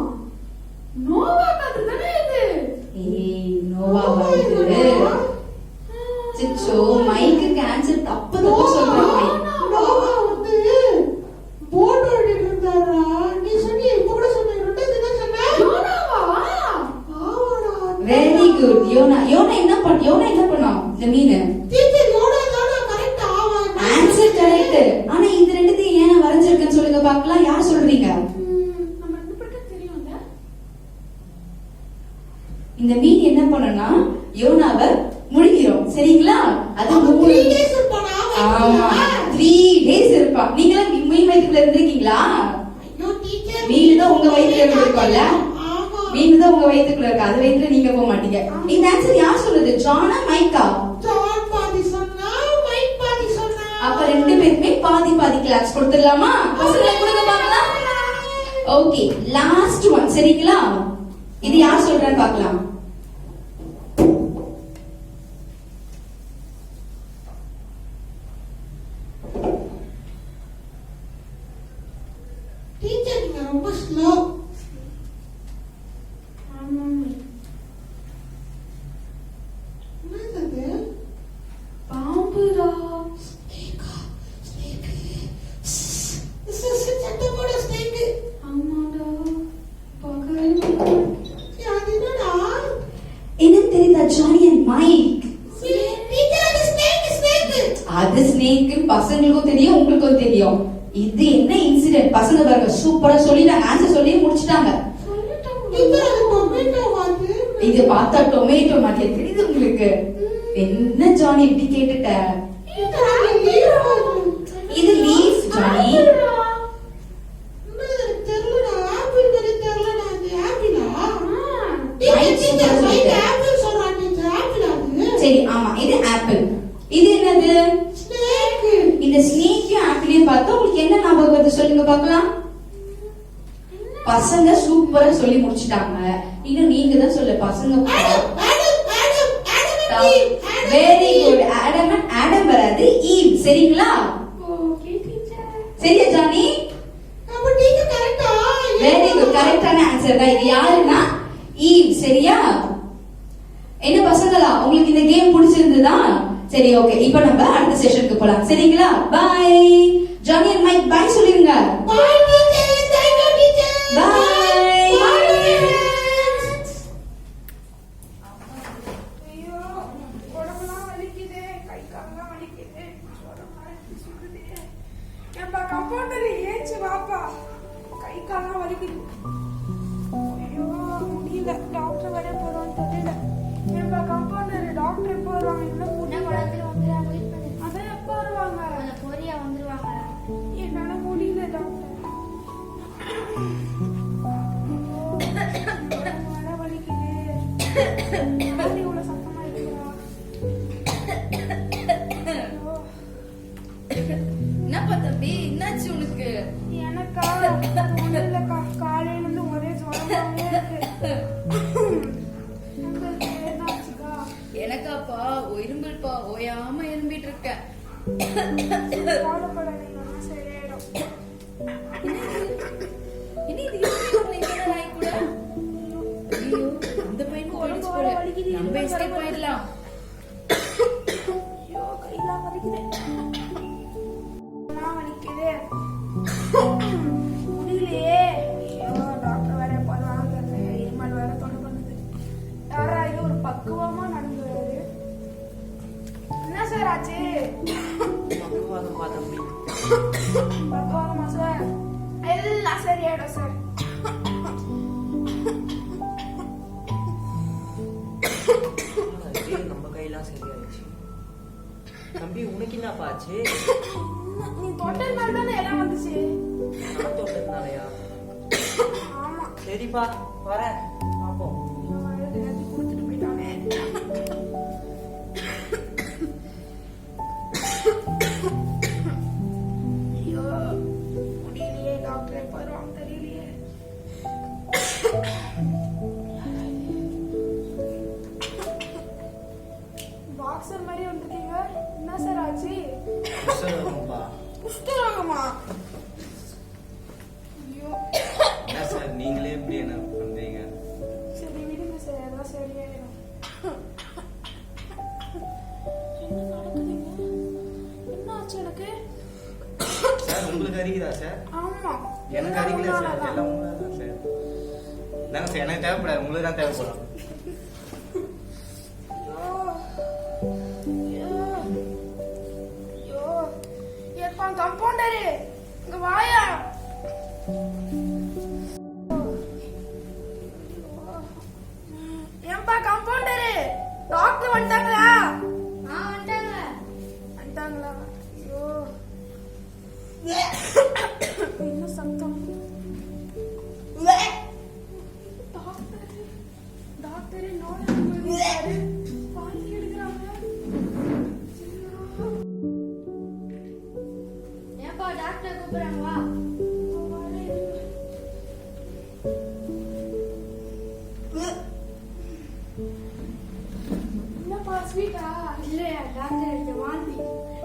நோவா கதை தானே இது? ஏய், நோவா இது. சிச்சோ, மைக்கு கேன்சர் தப்பு சொல்றான் மைக். நோவா வந்து போட் ஓட்டிட்டு இருந்தாரா? நீ சொன்னி இப்ப கூட சொன்ன, ரெண்டாவது என்ன சொன்ன? யோனாவா? ஆமாடா. Very good. யோனா என்ன பண்ணான் இந்த மீன்? டீச்சர் யோனா தானா கரெக்டா? Answer correct. ஆனா இது ரெண்டுத்தையும் ஏன் வரைஞ்சிருக்குன்னு சொல்லுங்க பார்க்கலாம். யார் சொல்றீங்க? நம்ம ரெண்டு பேருக்கு தெரியும்ல. இந்த மீன் என்ன பண்ணனா யோனாவை முழுங்கிரும். சரிங்களா? அது 3 days இருப்பானா? ஆமா 3 days இருப்பா. நீங்களாம் மீன் வயிற்றுக்குள்ள இருந்திருக்கீங்களா? ஐயோ டீச்சர், மீன் தான் உங்க வயிற்றுல இருக்கும்ல. ஆமா. மீன் தான் உங்க வயிற்றுக்குள்ள இருக்கு. அது வயிற்றுல நீங்க போக மாட்டீங்க. இந்த ஆன்சர் யார் சொல்றது? ஜானா மைக்கா? ஜான் பாதி சொன்னா, மைக் பாதி சொன்னா. அப்ப ரெண்டு பேருமே பாதி பாதி கிளாஸ் கொடுத்துடலாமா? பசங்களை கொடுங்க பார்க்கலாம். Okay, last one. சரிங்களா? இது யார் சொல்றான்னு பார்க்கலாம். டீச்சர் நீங்க ரொம்ப ஸ்லோ. என்னது? பாம்புடா. சத்தம் போட ஸ்னேக். ஆமாடா. பார்க்கவே அது என்னடா? என்ன தெரியுதா ஜானி அண்ட் மைக்? டீச்சர் அது ஸ்னேக். அது ஸ்னேக் பசங்களுக்கும் தெரியும், உங்களுக்கும் தெரியும். இது என்ன இன்சிடென்ட்? பசங்க பாருங்க சூப்பரா சொல்லிட்டாங்க. ஆன்சர் சொல்லி முடிச்சிட்டாங்க. டீச்சர் அது டொமேட்டோ வாது. இது பார்த்தா டொமேட்டோ மாதிரி தெரியுது உங்களுக்கு. என்ன ஜானி இப்படி கேட்டுட்ட? டீச்சர் அது லீஃப் வாது. இது லீஃப் ஜானி. என்னது தெரியலடா. ஆப்பிள் மாதிரி தெரியலடா. அது ஆப்பிளா? மைக் டீச்சர் சூப்பரா மைக் சொல்லிட்டாரு. ஆப்பிள் சொல்றான் டீச்சர். ஆப்பிள் அது. சரி, ஆமா இது ஆப்பிள். இது என்னது? ஸ்னேக். இந்த ஸ்னேக்கையும் ஆப்பிளையும் பார்த்தா உங்களுக்கு என்ன ஞாபகம் வருது சொல்லுங்க பார்க்கலாம். பசங்க சூப்பரா சொல்லி முடிச்சிட்டாங்க. இன்னும் நீங்க தான் சொல்ல பசங்க. Very good. ஆடம் வராது, ஈவ். சரிங்களா? Okay teacher. சரியா ஜானி? அப்ப டீச்சர் கரெக்ட்டா? Very good. கரெக்டான ஆன்சர் தான். இது யாருன்னா ஈவ். சரியா? என்ன பசங்களா, உங்களுக்கு இந்த கேம் பிடிச்சிருந்ததா? சரி, ஓகே. இப்போ நம்ம அடுத்த செஷனுக்கு போலாம். சரிங்களா? Bye. Johnny and Mike bye சொல்லுங்க. Bye teacher. Thank you teacher. Bye. ஐயோ, உடம்பெல்லாம் வலிக்குது, கை காலெல்லாம் வலிக்குது, சுடுது. ஏன்பா கம்பவுண்டர் ஏச்சு வாப்பா, கை காலெல்லாம் வலிக்குது. ஐயோ முடியல, டாக்டர் வர போறோம்னு தெரியல. ஏன்பா கம்பவுண்டர் டாக்டர் எப்போ வருவாங்க? என்ன அதான் எப்போ வருவாங்க? என்னால முடியல டாக்டர். வர வலிக்குது. யார் இவ்வளவு சத்தமா இருக்கிறா? என்னப்பா தம்பி, என்னாச்சு உனக்கு? எனக்கா ஒண்ணும் இல்லக்கா, காலையில இருந்து ஒரே ஜுரமாவே இருக்கு. உங்களுக்கு என்னாச்சுக்கா? எனக்காப்பா இரும்புப்பா, ஓயாம இரும்பிட்டு இருக்க. கவலைப்படாதீங்க, நான் சரியாயிடும். அந்த பையனும் போயிடுச்சு போல. நம்ம எஸ்கேப் ஆயிடலாம். ஐயோ கையெல்லாம் வலிக்குது. நான் வலிக்குது. முடியலையே. ஐயோ டாக்டர் வேற எப்போ வருவாங்க? இருமல் வேற தொலை பண்ணுது. யாரா இது ஒரு பக்குவமா நடந்து வருது. என்ன சார் ஆச்சு? பக்குவமா சார்? எல்லாம் சரியாயிடும் சார். நம்ம கையெல்லாம் சரியாயிடுச்சு. தம்பி உனக்கு என்னப்பா ஆச்சு? நீ தொட்டதுனால தானே எல்லாம் வந்துச்சு. நான் தொட்டதுனாலயா? ஆமா. சரிப்பா வரேன், பாப்போம். எல்லாத்தையும் கொடுத்துட்டு போயிட்டானே. ஐயோ முடியலையே, டாக்டர் எப்போ வருவாங்க தெரியலையே. சரியாயிடும். என்ன நடக்குதுங்க? என்ன ஆச்சு எனக்கு? சார் உங்களுக்கு அறிகுதா சார்? ஆமா, எனக்கு அறிகல சார். எல்லாம் உங்களுக்கு தான் சார். நாங்க சார் எனக்கு தேவைப்படாது, உங்களுக்கு தான் தேவைப்படும். கம்பவுண்டரு இங்க வாயா. ஏன்பா கம்பவுண்டரு, டாக்டர் வந்துட்டாங்களா? வந்துட்டாங்களா? ஐயோ என்ன சத்தம்? டாக்டர் நோயாளி பாதி எடுக்கிறாங்க. ஏப்பா டாக்டர் கூப்பிடுறாங்க வா. என்னப்பா ஸ்வீட்டா? இல்லையா டாக்டர் எடுத்த வாந்தி.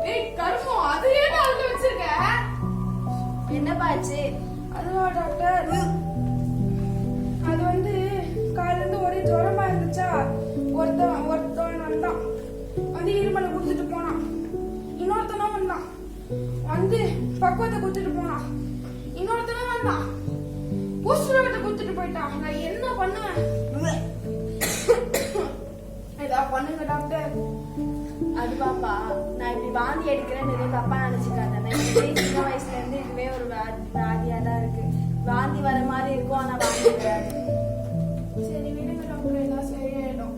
ஏய் கருமம், அது ஏன் அங்க வச்சிருக்க? என்னப்பா ஆச்சு? அதுவா டாக்டர், அது வந்து காலையில இருந்து ஒரே ஜுரமா இருந்துச்சா, ஒருத்தவன் வந்தான், வந்து இருமலை குடுத்துட்டு போனான். இன்னொருத்தனும் வந்தான், வந்து பக்குவத்தை குடுத்துட்டு போனான். இன்னொருத்தனும் வந்தான், புஷ்பத்தை குடுத்துட்டு போயிட்டான். நான் என்ன பண்ணுவேன்? ஏதா பண்ணுங்க டாக்டர். அது பாப்பா, நான் இப்படி வாந்தி எடுக்கிறேன்னு எதுவும் தப்பா நினைச்சுக்காத. நான் சின்ன வயசுல இருந்து இதுவே ஒரு வியாதியா தான் இருக்கு. வாந்தி வர மாதிரி இருக்கும், ஆனா வாந்தி வராது. சரி விடுங்க டாக்டர், எல்லாம் சரியாயிடும்.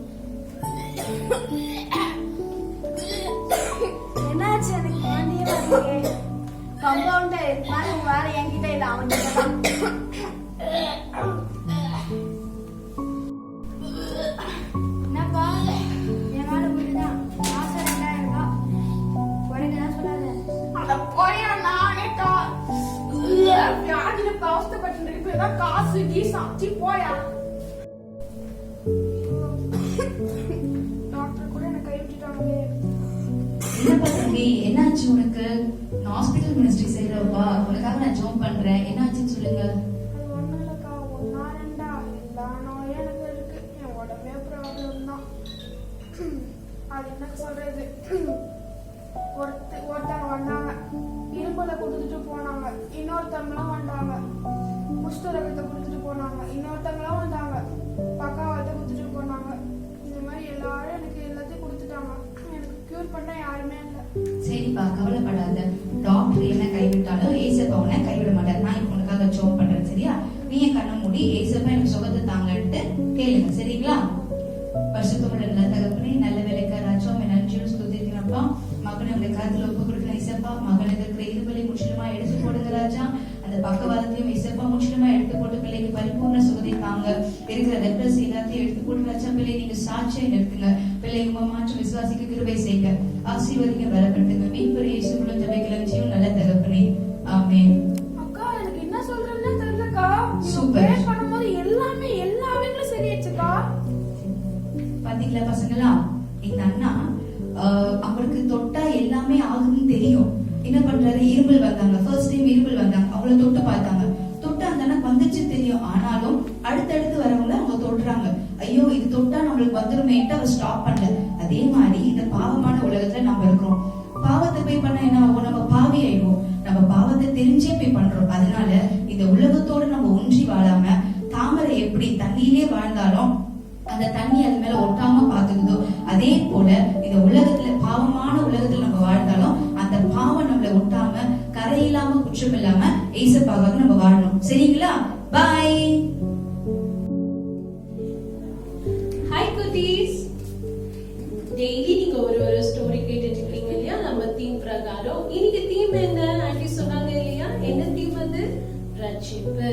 என்னாச்சு? எனக்கு வாந்தியே வரலையே. கம்பவுண்டர் மாதிரி வேற என்கிட்ட இல்ல, அவன்கிட்ட தான். என்னப்பா என் மேல விட்டுதான் மாசம் 2000 ரூபாய் உனக்குதான் சொல்லாத. அட போயா, நானே வியாதியில அவஸ்தைப்பட்டு இருப்பேன். காசு கீசாச்சி போயா. டாக்டர் கூட என்ன கை விட்டுட்டாங்களே. என்னப்பா தம்பி, என்னாச்சு உனக்கு? நான் ஹாஸ்பிட்டல் மினிஸ்ட்ரி செய்யறப்பா, உனக்காக நான் ஜோம் பண்றேன். என்னாச்சுன்னு சொல்லுங்க. அது ஒண்ணும் இல்லக்கா, ஒன்னா ரெண்டா எல்லா நோயும் எனக்கு இருக்கு. என் உடம்பே ப்ராப்ளம் தான். அது என்ன சொல்றது, ஒருத்தவங்க வந்தாங்க, இரும்பலை கொடுத்துட்டு போனாங்க. இன்னொருத்தவங்களும் வந்தாங்க, முஷ்டரகத்தை கொடுத்துட்டு போனாங்க. இன்னொருத்தவங்களும் வந்தாங்க, பக்காவத்தை கொடுத்துட்டு போனாங்க. இந்த மாதிரி எல்லாரும் எனக்கு எல்லாத்தையும் கொடுத்துட்டாங்க. எனக்கு கியூர் பண்ண யாருமே இல்லை. சரிப்பா, கவலைப்படாத. டாக்டர் என்ன கைவிட்டாலும் ஏசப்பா உன்னை கைவிட மாட்டார். நான் இப்ப உனக்காக ஜோம் பண்றேன், சரியா? நீ என் கண்ணை மூடி ஏசப்பா எனக்கு சுகத்தை தாங்கன்ட்டு கேளுங்க, சரிங்களா? பரிசுத்தமுள்ள நல்ல தகப்பனே, நல்ல வேலைக்கார ராஜா, உண்மை நன்றியோடு ஸ்துதிக்கிறேன்ப்பா. மகனை உடைய கருத்துல ஒப்பு கொடுக்கணும் ஏசப்பா. மகனுக்கு இருக்கிற இருபலை முற்றிலுமா எடுத்து போடுங்க ராஜா. அந்த பக்கவாதத்தையும் ஏசப்பா முற்றிலுமா எடுத்து போட்டு பிள்ளைக்கு பரிபூர்ண சுகத்தை தாங்க. இருக்கிற லெப்ரஸ் எல்லாத்தையும் எடுத்து போட்டு ராஜா, பிள்ளை நீங்க சாட்சியை நிறுத்துங்க. பிள்ளை உங்க மாற்றம் விசுவாசிக்க கிருபை செய்யுங்க. ஆசீர்வதிங்க, பலப்படுத்துங்க. மீட்பர் இயேசு மூலம் ஜெபிக்கிறோம் ஜீவன் நல்ல தகப்பனே, ஆமென். அக்கா எனக்கு என்ன சொல்றதுன்னு தெரியலக்கா. சூப்பர். ப்ரே பண்ணும்போது எல்லாமே சரியாச்சுக்கா. பாத்தீங்களா பசங்களா, இந்த அண்ணா அவருக்கு தொட்டா எல்லாமே ஆகுதுன்னு தெரியும். என்ன பண்றாரு, இருமல் வந்தாங்க. ஃபர்ஸ்ட் டைம் இருமல் வந்தாங்க, அவங்கள தொட்டு பார்த்தாங்க. தொட்டு அந்த அண்ணா வந்துச்சு தெரியும். ஆனாலும் அடுத்தடுத்து வரவங்க அவங்க தொடுறாங்க. ஐயோ இது தொட்டா நம்மளுக்கு வந்துருமேட்டு அவர் ஸ்டாப் பண்ணல. அதே மாதிரி இந்த பாவமான உலகத்துல நம்ம இருக்கிறோம். பாவத்தை போய் பண்ண என்ன ஆகும், நம்ம பாவி ஆயிடுவோம். நம்ம பாவத்தை தெரிஞ்சே போய் பண்றோம். அதனால இந்த உலகத்தோட நம்ம ஒன்றி வாழாம, தாமரை எப்படி தண்ணியிலே வாழ்ந்தாலும் அந்த தண்ணி அது மேல ஒட்டாம பாத்துக்குதோ, அதே போல இந்த உலகத்துல பாவமான உலகத்துல நம்ம வாழ்ந்தாலும் அந்த பாவம் நம்மள ஒட்டாம, கரையில்லாம, குற்றம் இல்லாம ஏசப்பாக நம்ம வாழணும், சரிங்களா? பாய். ஹாய் குட்டீஸ், டெய்லி நீங்க ஒரு ஸ்டோரி கேட்டுட்டு இருக்கீங்க இல்லையா? நம்ம தீம் பிரகாரம் இன்னைக்கு தீம் என்ன ஆண்டி சொன்னாங்க இல்லையா? என்ன தீம் அது? ரட்சிப்பு.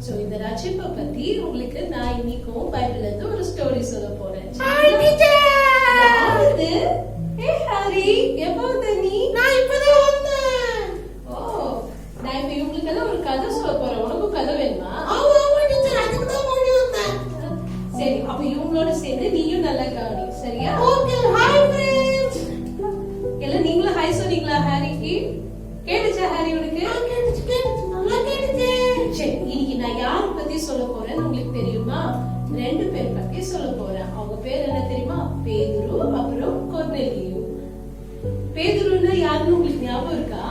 சோ இந்த ரட்சிப்பை பத்தி உங்களுக்கு நான் இன்னைக்கும் பைபிள்ல இருந்து ஒரு ஸ்டோரி சொல்ல போறேன். ஹாரி, எப்போ வந்த நீ? நான் இப்பதான் வந்தேன். ஓ, நான் இப்ப இவங்களுக்கெல்லாம் ஒரு கதை சொல்ல போறேன். உனக்கும் கதை வேணுமா? ஆமா டீச்சர், அதுக்கு தான் ஓடி வந்தேன். சரி, அப்ப இவங்களோட சேர்ந்து நீயும் நல்லா கவனி, சரியா? Okay, hi friends. எல்லாம் நீங்களும் ஹாய் சொன்னீங்களா ஹாரிக்கு? கேட்டுச்சா ஹாரி உனக்கு? கேட்டுச்சு, நல்லா கேட்டுச்சு. சரி, இன்னைக்கு நான் யாரை பத்தி சொல்ல போறேன்னு உங்களுக்கு தெரியுமா? 2 பேர் பத்தி சொல்ல போறேன். அவங்க யாருன்னு உங்களுக்கு ஞாபகம் இருக்கா?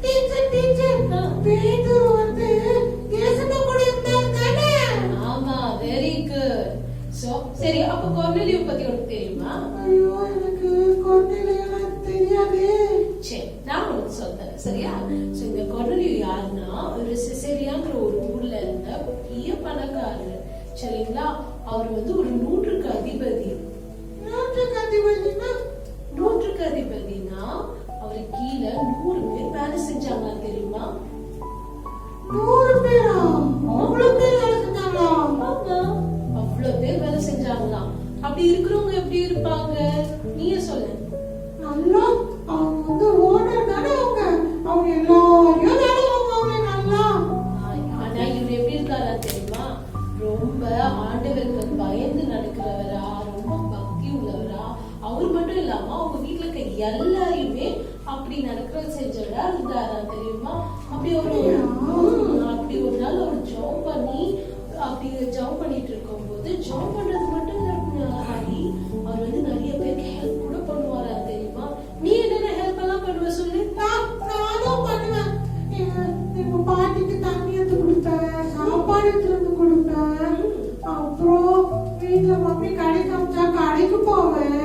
டீச்சர் பேதுரு வந்து இயேசுப்பா கூட இருந்தாரு தானே? ஆமா, வெரி குட். சோ சரி, அப்ப கொர்நேலியு பத்தி உனக்கு தெரியுமா? ஐயோ எனக்கு கொர்நேலியெல்லாம் தெரியாதே. சரி, நான் உனக்கு சொல்றேன் சரியா? சோ இந்த கொர்நேலியு யாருன்னா ஒரு சிசேரியாங்கிற ஒரு ஊர்ல இருந்த பெரிய பணக்காரர். சரிங்களா? அவர் வந்து ஒரு 100க்கு அதிபதி. 100க்கு அதிபதினா? 100க்கு அதிபதினா அவரு கீழே 100 பேர் வேலை செஞ்சாங்களா தெரியுமா? 100 பேரா? அவ்வளவு பேர் வேலை செஞ்சாங்களா? ஆமா, அவ்வளவு பேர் வேலை செஞ்சாங்களாம். அப்படி இருக்கிறவங்க எப்படி இருப்பாங்க நீயே சொல்லு. நல்லா அவங்க வந்து ஓனர் தானே அவங்க எல்லாரையும் வேலை வாங்குவாங்க நல்லா. ஆனா இவர் எப்படி இருக்காரா தெரியுமா? ரொம்ப ஆண்டவருக்கு பயந்து நடக்கிறவரா, ரொம்ப பக்தி உள்ளவரா. அவர் மட்டும் இல்லாம அவங்க வீட்டுல இருக்க எல்லாரையுமே அப்படி நடக்கிற செஞ்சவரா இருந்தாரா தெரியுமா? அப்படி ஒரு நாள் அவர் ஜாப் பண்ணி அப்படி ஜாப் பண்ணிட்டு இருக்கும் போது ஜாப் பண்றது மட்டும் ஆடி அவர் வந்து நிறைய பேருக்கு ஹெல்ப் கூட பண்ணுவாரா தெரியுமா? நீ என்னென்ன ஹெல்ப் எல்லாம் பண்ணுவ சொல்லு. நானும் பண்ணுவேன். எங்க பாட்டிக்கு தண்ணி எடுத்து கொடுப்பேன், சாப்பாடு எடுத்து வந்து கொடுப்பேன். அப்புறம் வீட்டுல மம்மி கடைக்கு அமிச்சா கடைக்கு போவேன்.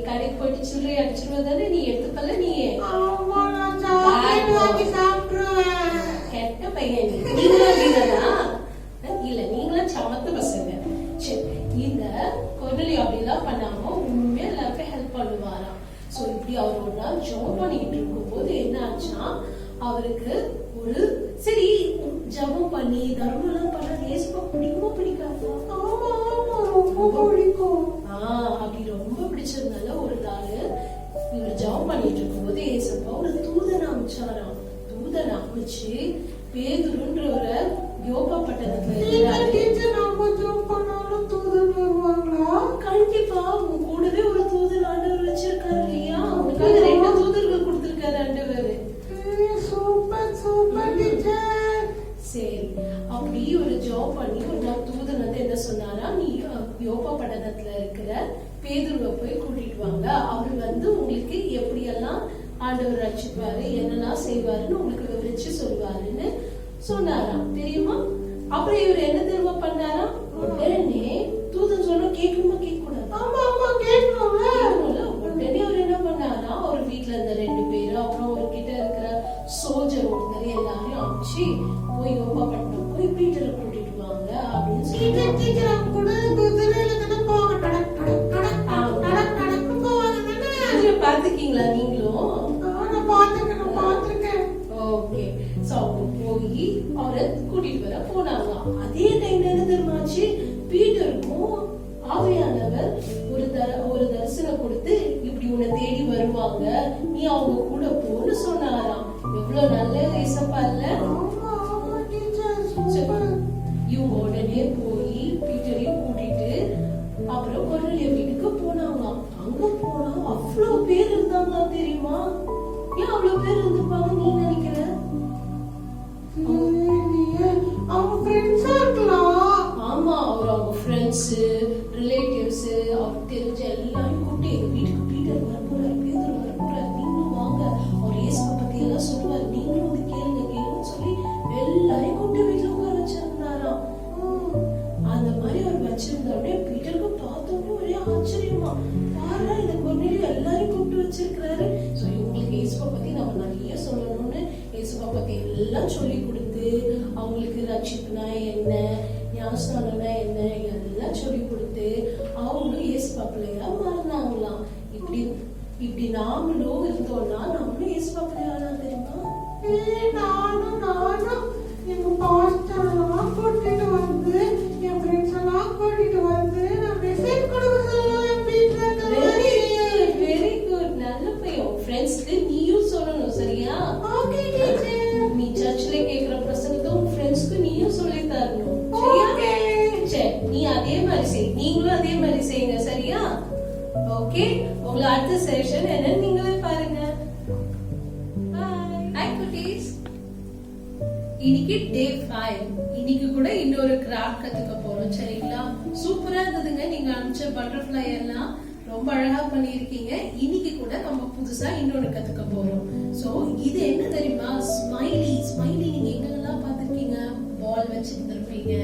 கடைக்கு போயிட்டு சில்லறை அடிச்சிருவதானே நீ எடுத்துப்பல நீயே. ஆமா, நான் சாக்லேட் வாங்கி சாப்பிட்டுருவேன். கெட்ட பையன் நீங்களும் அப்படிதானா? இல்ல, நீங்களும் சமத்து பசங்க. சரி, இந்த கொர்நேலியு அப்படிலாம் பண்ணாம உண்மையா எல்லாருக்கும் ஹெல்ப் பண்ணுவாராம். சோ இப்படி அவர் ஒரு நாள் ஜாப் பண்ணிட்டு இருக்கும் போது என்ன ஆச்சுன்னா, அவருக்கு ஒரு சரி ஜபம் பண்ணி தர்மம் எல்லாம் பண்ண இயேசுவை பிடிக்குமோ பிடிக்காதா? ஆமா ஆமா, ரொம்ப பிடிக்கும். அப்படி ரொம்ப பிடிச்சதுனால ஒரு நாள் இவர் ஜபம் பண்ணிட்டு இருக்கும் போது இயேசுப்பா ஒரு தூதனை அமைச்சாராம். தூதனை அமைச்சு பேதுருன்றவரை யோகா பட்டணத்துல டீச்சர் நம்ம ஜாப் பண்ணாலும் தூதன் வருவாங்களா? கண்டிப்பா உங்க கூடவே ஒரு தூதர் ஆண்டவர் வச்சிருக்காரு இல்லையா? உனக்காக 2 தூதர்கள் கொடுத்திருக்காரு ஆண்டவர். Super teacher. சரி, அப்படி ஒரு ஜாப் பண்ணி ஒரு நாள் தூதன் வந்து என்ன சொன்னாரா, நீ யோகா பட்டணத்துல இருக்கிற பேதுருவை போய் கூட்டிட்டு வாங்க. அவர் வந்து உங்களுக்கு எப்படியெல்லாம் ஆண்டவர் ரட்சிப்பாரு, என்னெல்லாம் செய்வாருன்னு உங்களுக்கு விவரிச்சு சொல்லுவாருன்னு சொன்னாராம் தெரியுமா? அப்புறம் இவர் என்ன தெரியுமா பண்ணாரா? உடனே தூதன் சொன்னா கேட்கணுமா கேட்க கூடாது? ஆமா ஆமா கேட்கணும்ல. உடனே அவர் என்ன பண்ணாரா, அவர் வீட்டுல இருந்த 2 பேரு அப்புறம் அவர்கிட்ட இருக்கிற சோல்ஜர் ஒருத்தர் எல்லாரையும் அனுப்பிச்சு போய் யோகா பட்டணம் போய் பீட்டரை கூட்டிட்டு வாங்க அப்படின்னு சொல்லி டீச்சர் கூட குதிரையில தானே போவாங்க. நடக்கு போவாங்க. பாத்துக்கீங்களா நீங்களும்? நான் பாத்துருக்கேன். ஓகே, சோ அவங்க போய் அவரை கூட்டிட்டு வர போனாங்களாம். அதே டைம்ல என்ன தெரியுமாச்சு, பீட்டருக்கும் ஆவியானவர் ஒரு தரிசனம் கொடுத்து இப்படி உன்னை தேடி வருவாங்க, நீ அவங்க கூட போன்னு சொன்னாராம். எவ்வளவு நல்ல ஏசப்பா இல்ல? இவங்க உடனே போய் பீட்டரையும் கூட்டிட்டு அப்புறம் கொர்நேலியு வீட்டுக்கு போனாங்களாம். அங்க போனா அவ்வளவு பேர் இருந்தாங்க தெரியுமா? ஏன் அவ்வளவு பேர் இருந்திருப்பாங்க நீ நினைக்கிற? அவங்க ஃப்ரெண்ட்ஸா இருக்கலாம். ஆமா, அவங்க ஃப்ரெண்ட்ஸ், ரிலேட்டிவ்ஸ், அவருக்கு தெரிஞ்ச எல்லாரும் கூட்டி எங்க வீட்டுக்கு பீட்டர் வரப்போறாரு, பேதுரு வரப்போறாரு, நீங்களும் வாங்க, அவர் இயேசுவை பத்தி எல்லாம் சொல்லுவாரு, நீங்களும் வந்து கேளுங்கன்னு சொல்லி எல்லாரையும் கூட்டி வீட்டுல உட்கார வச்சிருந்தாராம். அந்த மாதிரி அவர் வச்சிருந்தோடனே பீட்டருக்கு பார்த்தோன்னே ஒரே ஆச்சரியமா, பாரு இந்த கொர்நேலியு எல்லாரையும் கூப்பிட்டு வச்சிருக்கிறாரு. சோ இவங்களுக்கு இயேசுவை பத்தி நம்ம நிறைய சொல்லணும்னு இயேசுவை பத்தி எல்லாம் சொல்லி கொடுத்து அவங்களுக்கு ரட்சிப்புனா என்ன, ஞானஸ்நானம்னா என்ன எல்லாம் சொல்லி கொடுத்து அவங்களும் இயேசுப்பா பிள்ளையா மாறினாங்களாம். இப்படி நாமளும் இருந்தோம்னா நம்மளும் இயேசுப்பா பிள்ளையா தெரியுமா? நானும் எங்க பாஸ்டர்லாம் கூட்டிட்டு வந்து என் ஃப்ரெண்ட்ஸ் எல்லாம் கூட்டிட்டு வந்து நான் மெசேஜ் கொடுக்க சொல்லுவேன் வீட்டுல. வெரி குட், நல்ல பையன். ஃப்ரெண்ட்ஸ்க்கு நீயும் சொல்லணும் சரியா? Okay teacher. நீ சர்ச்ல கேக்குற பிரசங்கத்தை உன் ஃப்ரெண்ட்ஸ்க்கு நீயும் சொல்லி தரணும் சரியா? சரி, நீ அதே மாதிரி செய், நீங்களும் அதே மாதிரி செய்யுங்க சரியா? ஓகே, உங்களை அடுத்த செஷன் என்னன்னு நீங்களே பாருங்க. ஹாய் குட்டீஸ், இன்னைக்கு டே 5. இன்னைக்கு கூட இன்னொரு கிராஃப்ட் கத்துக்க போறோம் சரிங்களா? சூப்பரா இருந்ததுங்க நீங்க அனுப்பிச்ச பட்டர்ஃப்ளை எல்லாம். ரொம்ப அழகா பண்ணியிருக்கீங்க. இன்னைக்கு கூட நம்ம புதுசா இன்னொன்னு கத்துக்க போறோம். சோ இது என்ன தெரியுமா? ஸ்மைலி. ஸ்மைலி நீங்க எங்கெல்லாம் பார்த்திருக்கீங்க? பால் வச்சிருந்திருப்பீங்க,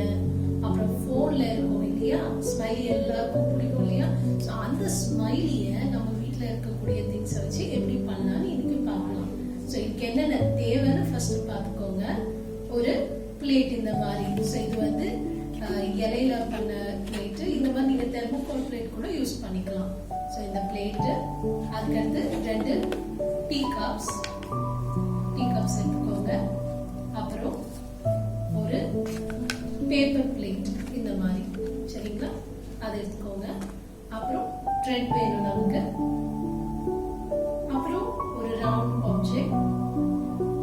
அப்புறம் போன்ல இருக்கும் இல்லையா? ஸ்மைலி எல்லாருக்கும் பிடிக்கும் இல்லையா? சோ அந்த ஸ்மைலிய நம்ம வீட்ல இருக்கக்கூடிய திங்ஸ் வச்சு எப்படி பண்ணலாம்னு இன்னைக்கு பார்க்கலாம். சோ இதுக்கு என்னென்ன தேவைன்னு ஃபர்ஸ்ட் பார்த்துக்கோங்க. ஒரு பிளேட் இந்த மாதிரி. சோ இது வந்து இலையில பண்ண பிளேட். இந்த மாதிரி நீங்க தெர்மோகால் பிளேட் கூட யூஸ் பண்ணிக்கலாம். சோ இந்த பிளேட், அதுக்கடுத்து 2 டீ கப்ஸ் எடுத்துக்கோங்க. அப்புறம் ஒரு பேப்பர் பிளேட் இந்த மாதிரி, சரிங்களா? அதை எடுத்துக்கோங்க. அப்புறம் த்ரெட் வேணும் நமக்கு. அப்புறம் ஒரு ரவுண்ட் ஆப்ஜெக்ட்.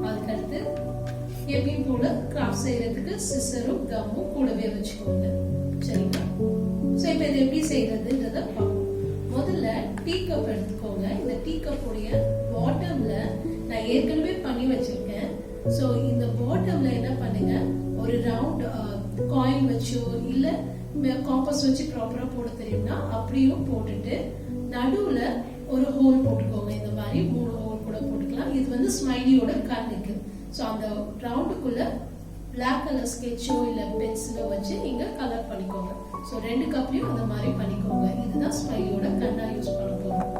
அதுக்கடுத்து எப்பயும் போல கிராஃப்ட் செய்யறதுக்கு சிசரும் கம்மும் கூடவே வச்சுக்கோங்க, சரிங்களா? சோ இப்போ இது எப்படி செய்யறதுன்றத பார்ப்போம். முதல்ல டீ கப் எடுத்துக்கோங்க. இந்த டீ கப்புடைய பாட்டம்ல நான் ஏற்கனவே பண்ணி வச்சிருக்கேன். சோ இந்த பாட்டம்ல என்ன பண்ணுங்க, ஒரு ரவுண்ட் காயின் வச்சோ இல்ல காம்பஸ் வச்சு ப்ராப்பரா போட தெரியும்னா அப்படியும் போட்டுட்டு நடுவுல ஒரு ஹோல் போட்டுக்கோங்க. இந்த மாதிரி 3 ஹோல் கூட போட்டுக்கலாம். இது வந்து ஸ்மைலியோட கண்ணுக்கு. சோ அந்த ரவுண்டுக்குள்ள பிளாக் கலர் ஸ்கெட்சோ இல்ல பென்சிலோ வச்சு நீங்க கலர் பண்ணிக்கோங்க. சோ 2 கப்லயும் அந்த மாதிரி பண்ணிக்கோங்க. இதுதான் ஸ்மைலியோட கண்ணா யூஸ் பண்ண போறோம்.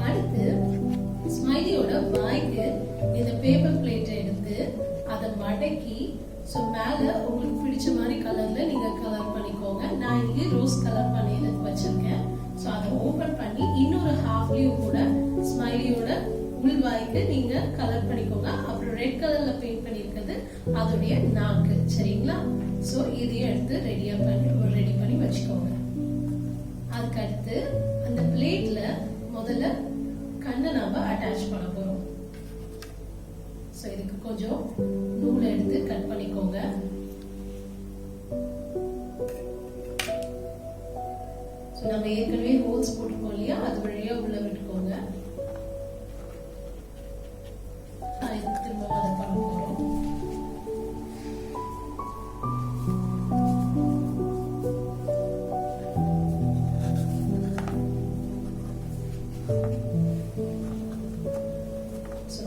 அடுத்து ஸ்மைலியோட வாய்க்கு இந்த பேப்பர் பிளேட்டை எடுத்து அதை மடக்கி சோ மேல உங்களுக்கு பிடிச்ச மாதிரி கலர்ல நீங்க கலர் பண்ணிக்கோங்க. நான் இங்க ரோஸ் கலர் பண்ணி வச்சிருக்கேன். சோ அதை ஓபன் பண்ணி இன்னொரு ஹாஃப்லயும் கூட ஸ்மைலியோட உள்வாய்க்கு நீங்க கலர் பண்ணிக்கோங்க. அப்புறம் ரெட் கலர்ல பெயிண்ட் பண்ணிருக்கிறது அதோடைய நாக்கு, சரிங்களா? சோ இதையும் எடுத்து ரெடி பண்ணி வச்சுக்கோங்க. அதுக்கு அடுத்து அந்த பிளேட்ல முதல்ல கண்ணை நாம அட்டாச் பண்ண போறோம். சோ இதுக்கு கொஞ்சம் நூல் எடுத்து கட் பண்ணிக்கோங்க. சோ நம்ம ஏற்கனவே ஹோல்ஸ் போட்டுக்கோம் இல்லையா? அது வழியா உள்ள விட்டுக்கோங்க. திரும்பவும் அதை பண்ண போறோம்.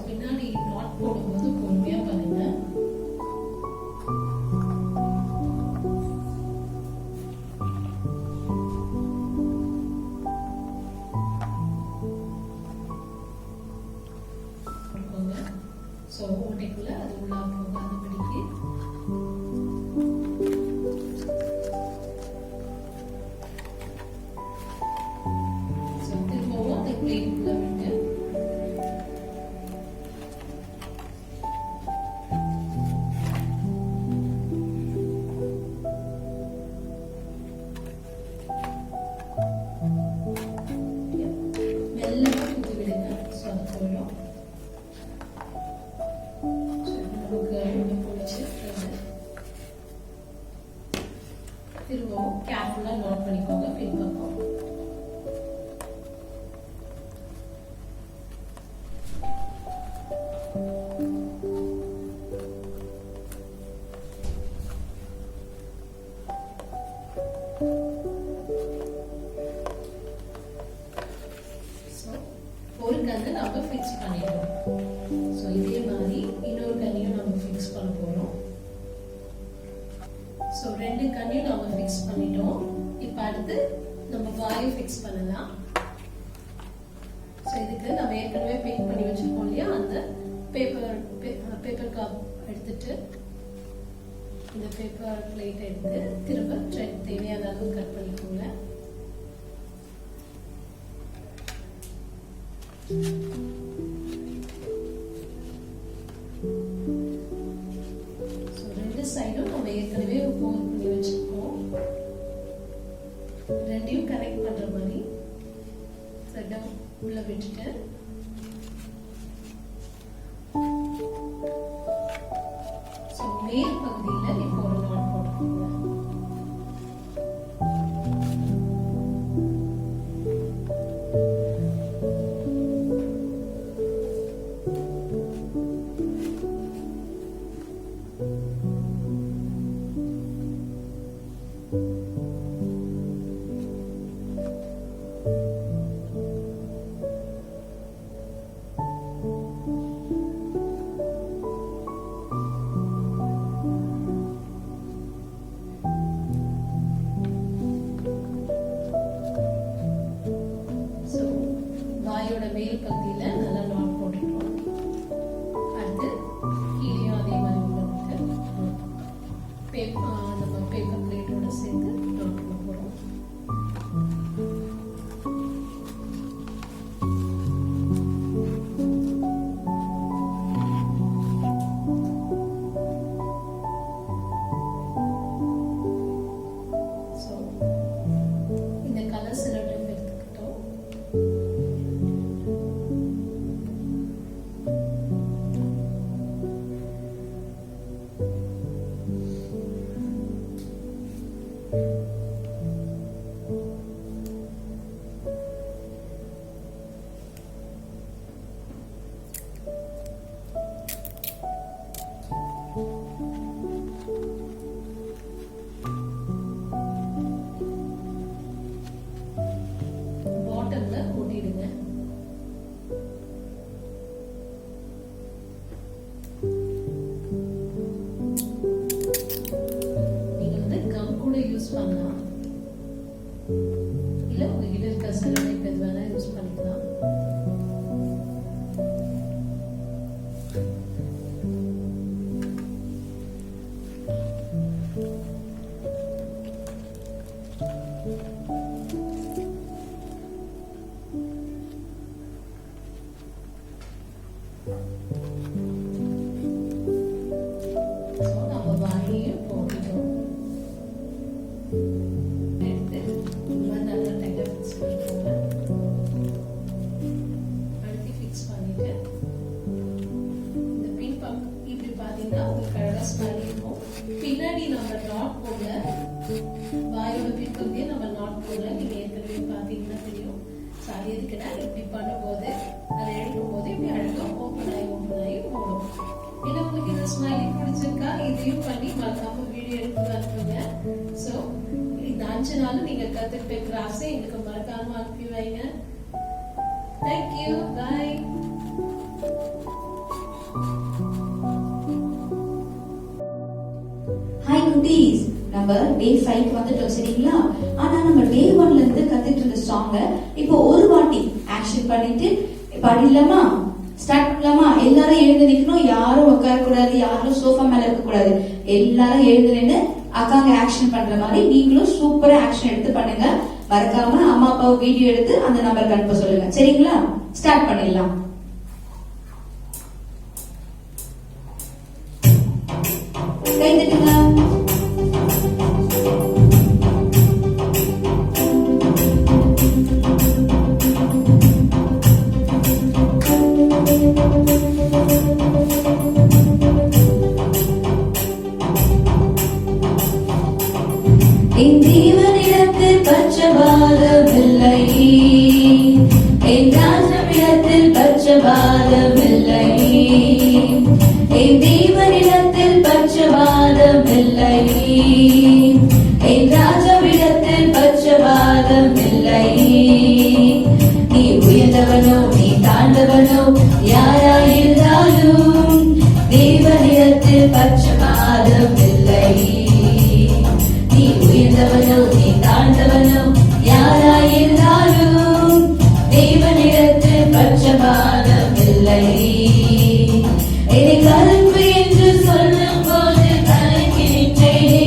பின்னாடி நாட் போடும்போது பொறுமையா பண்ணுங்க. சோ ஓட்டைக்குள்ள அது உள்ள போகாதபடிக்கு திரும்பவும் அந்த பிளேட்டுக்குள்ள விட்டு மெல்லமா ஊத்தி விடுங்க. சோ அது போயிடும். திரும்பவும் கேர்ஃபுல்லா நோட் பண்ணிக்கோங்க பின்பக்கம். ஒரு கண்ணை நம்ம ஃபிக்ஸ் பண்ணிடுவோம். சோ இதே மாதிரி இன்னொரு கண்ணையும் நம்ம ஃபிக்ஸ் பண்ண போறோம். சோ 2 கண்ணையும் நம்ம ஃபிக்ஸ் பண்ணிட்டோம். இப்போ அடுத்து நம்ம வாயை ஃபிக்ஸ் பண்ணலாம். சோ இதுக்கு நம்ம ஏற்கனவே பெயிண்ட் பண்ணி வச்சிருக்கோம் இல்லையா? அந்த பேப்பர் கப் எடுத்துட்டு இந்த பேப்பர் பிளேட் எடுத்து திரும்ப த்ரெட் தேவையான அளவு கட் பண்ணிக்கோங்க. ரெண்டு சைடும் நம்ம ஏற்கனவே ஹோல் பண்ணி வச்சிருக்கோம். ரெண்டையும் கனெக்ட் பண்ற மாதிரி த்ரெட்டை உள்ள விட்டுட்டு மேல் பகுதியில இப்போ ஒரு நாட் போட்டுக்கோங்க. மேல் பகுதியில நல்லா நாட் போட்டுட்டோம். அடுத்து கீழேயும் அதே மாதிரி உள்ளதுக்கு நம்ம பேப்பர் பிளேட்டோட சேர்த்து நாட் பண்ண போறோம். இந்த கலர் சிலட்டம் எடுத்துக்கிட்டோம். பாட்டம்ல ஒட்டிடுங்க. நீங்க வந்து கம் கூட யூஸ் பண்ணலாம், இல்ல உங்ககிட்ட இருக்க செலோடேப் எது வேணா யூஸ் பண்ணிக்கலாம். நம்ம வாயையும் போட்டுட்டோம். எடுத்து நல்லா டைட்டா ஃபிக்ஸ் பண்ணிக்கோங்க. அடுத்து ஃபிக்ஸ் பண்ணிட்டு இந்த பின் பக்கம் இப்படி பாத்தீங்கன்னா உங்களுக்கு அழகா ஸ்மைல் இருக்கும். பின்னாடி நம்ம நாட் போடல, வாயோட பின்பகுதியை நம்ம நாட் போடல. நீங்க ஏற்கனவே பாத்தீங்கன்னா தெரியும். சாரி எதுக்குன்னா இப்படி பண்ணும்போது அதை எடுக்கும் போது இப்படி அழகா ஓப்பன் ஆகி மூடும். இல்ல உங்களுக்கு இந்த ஸ்மைலிங் பிடிச்சிருக்கா, இதையும் பண்ணி மறக்காம வீடியோ எடுத்து அனுப்புங்க. சோ இந்த 5 நாளும் நீங்க கத்துக்கிட்ட கிராஃப்ஸை எங்களுக்கு மறக்காம அனுப்பி வைங்க. தேங்க்யூ, பாய். ஹாய் குட்டீஸ், நம்ம டே 5 வந்துட்டோம் சரிங்களா? ஆனா நம்ம டே 1ல இருந்து கத்துட்டு இருந்த சாங்க இப்போ ஒரு வாட்டி ஆக்ஷன் பண்ணிட்டு பாடிடலாமா? ஸ்டார்ட் பண்ணலாமா? எல்லாரும் எழுந்து நிக்கணும், யாரும் உட்கார கூடாது, யாரும் சோஃபா மேல இருக்க கூடாது. எல்லாரும் எழுந்து நின்று அக்காங்க ஆக்ஷன் பண்ற மாதிரி நீங்களும் சூப்பரா ஆக்ஷன் எடுத்து பண்ணுங்க. மறக்காம அம்மா அப்பாவை வீடியோ எடுத்து அந்த நம்பருக்கு அனுப்ப சொல்லுங்க சரிங்களா? ஸ்டார்ட் பண்ணிடலாம். கை தட்டுங்க. என் ஜீவனிடத்தில் பட்சபாதமில்லை, என் ராஜமிடத்தில் பட்சபாதமில்லை, என் தேவனிடத்தில் பட்சபாதமில்லை, என் ராஜமிடத்தில் பட்சபாதமில்லை. நீ உயர்ந்தவனோ நீ தாழ்ந்தவனோ யாராயிருந்தாலும் தேவனிடத்தில் பட்சபாதமில்லை. நீ உயர்ந்தவனோ நீ தாழ்ந்தவனோ யாராயிருந்தாலும் தேவனிடத்தில் பட்சபாதமில்லை. என்னை கருப்பு என்று சொல்லும் போது கலங்கின்றேனே,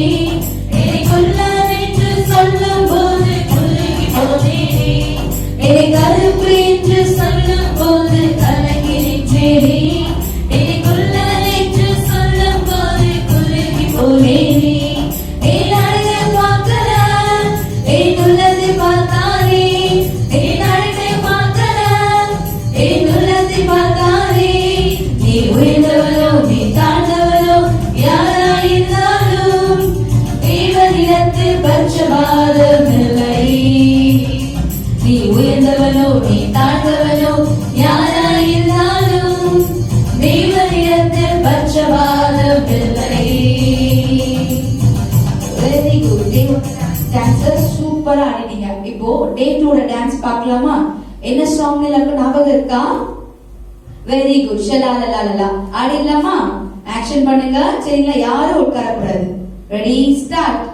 என்னை கொல்லான் என்று சொல்லும் போது குறுகி போனேனே. என்னை கருப்பு என்று சொல்லும் போது கலங்கின்றேனே, என்னை கொல்லான் என்று சொல்லும் போது குறுகி போனேனே. பட்சபாதமில்லை. நீ உயர்ந்தவனோ நீ தாழ்ந்தவனோ யாராயிருந்தாலும் தேவனிடத்தில் பட்சபாதமில்லை. Very good. டான்சர் சூப்பரா ஆடிட்டீங்க. இப்போ டே 2 டான்ஸ் பார்க்கலாமா? என்ன சாங் எல்லாருக்கும் ஞாபகம் இருக்கா? Very good. ஷலாலலாலா ஆடிடலாமா? ஆக்ஷன் பண்ணுங்க சரிங்களா? யாரும் உட்கார கூடாது. Ready, start.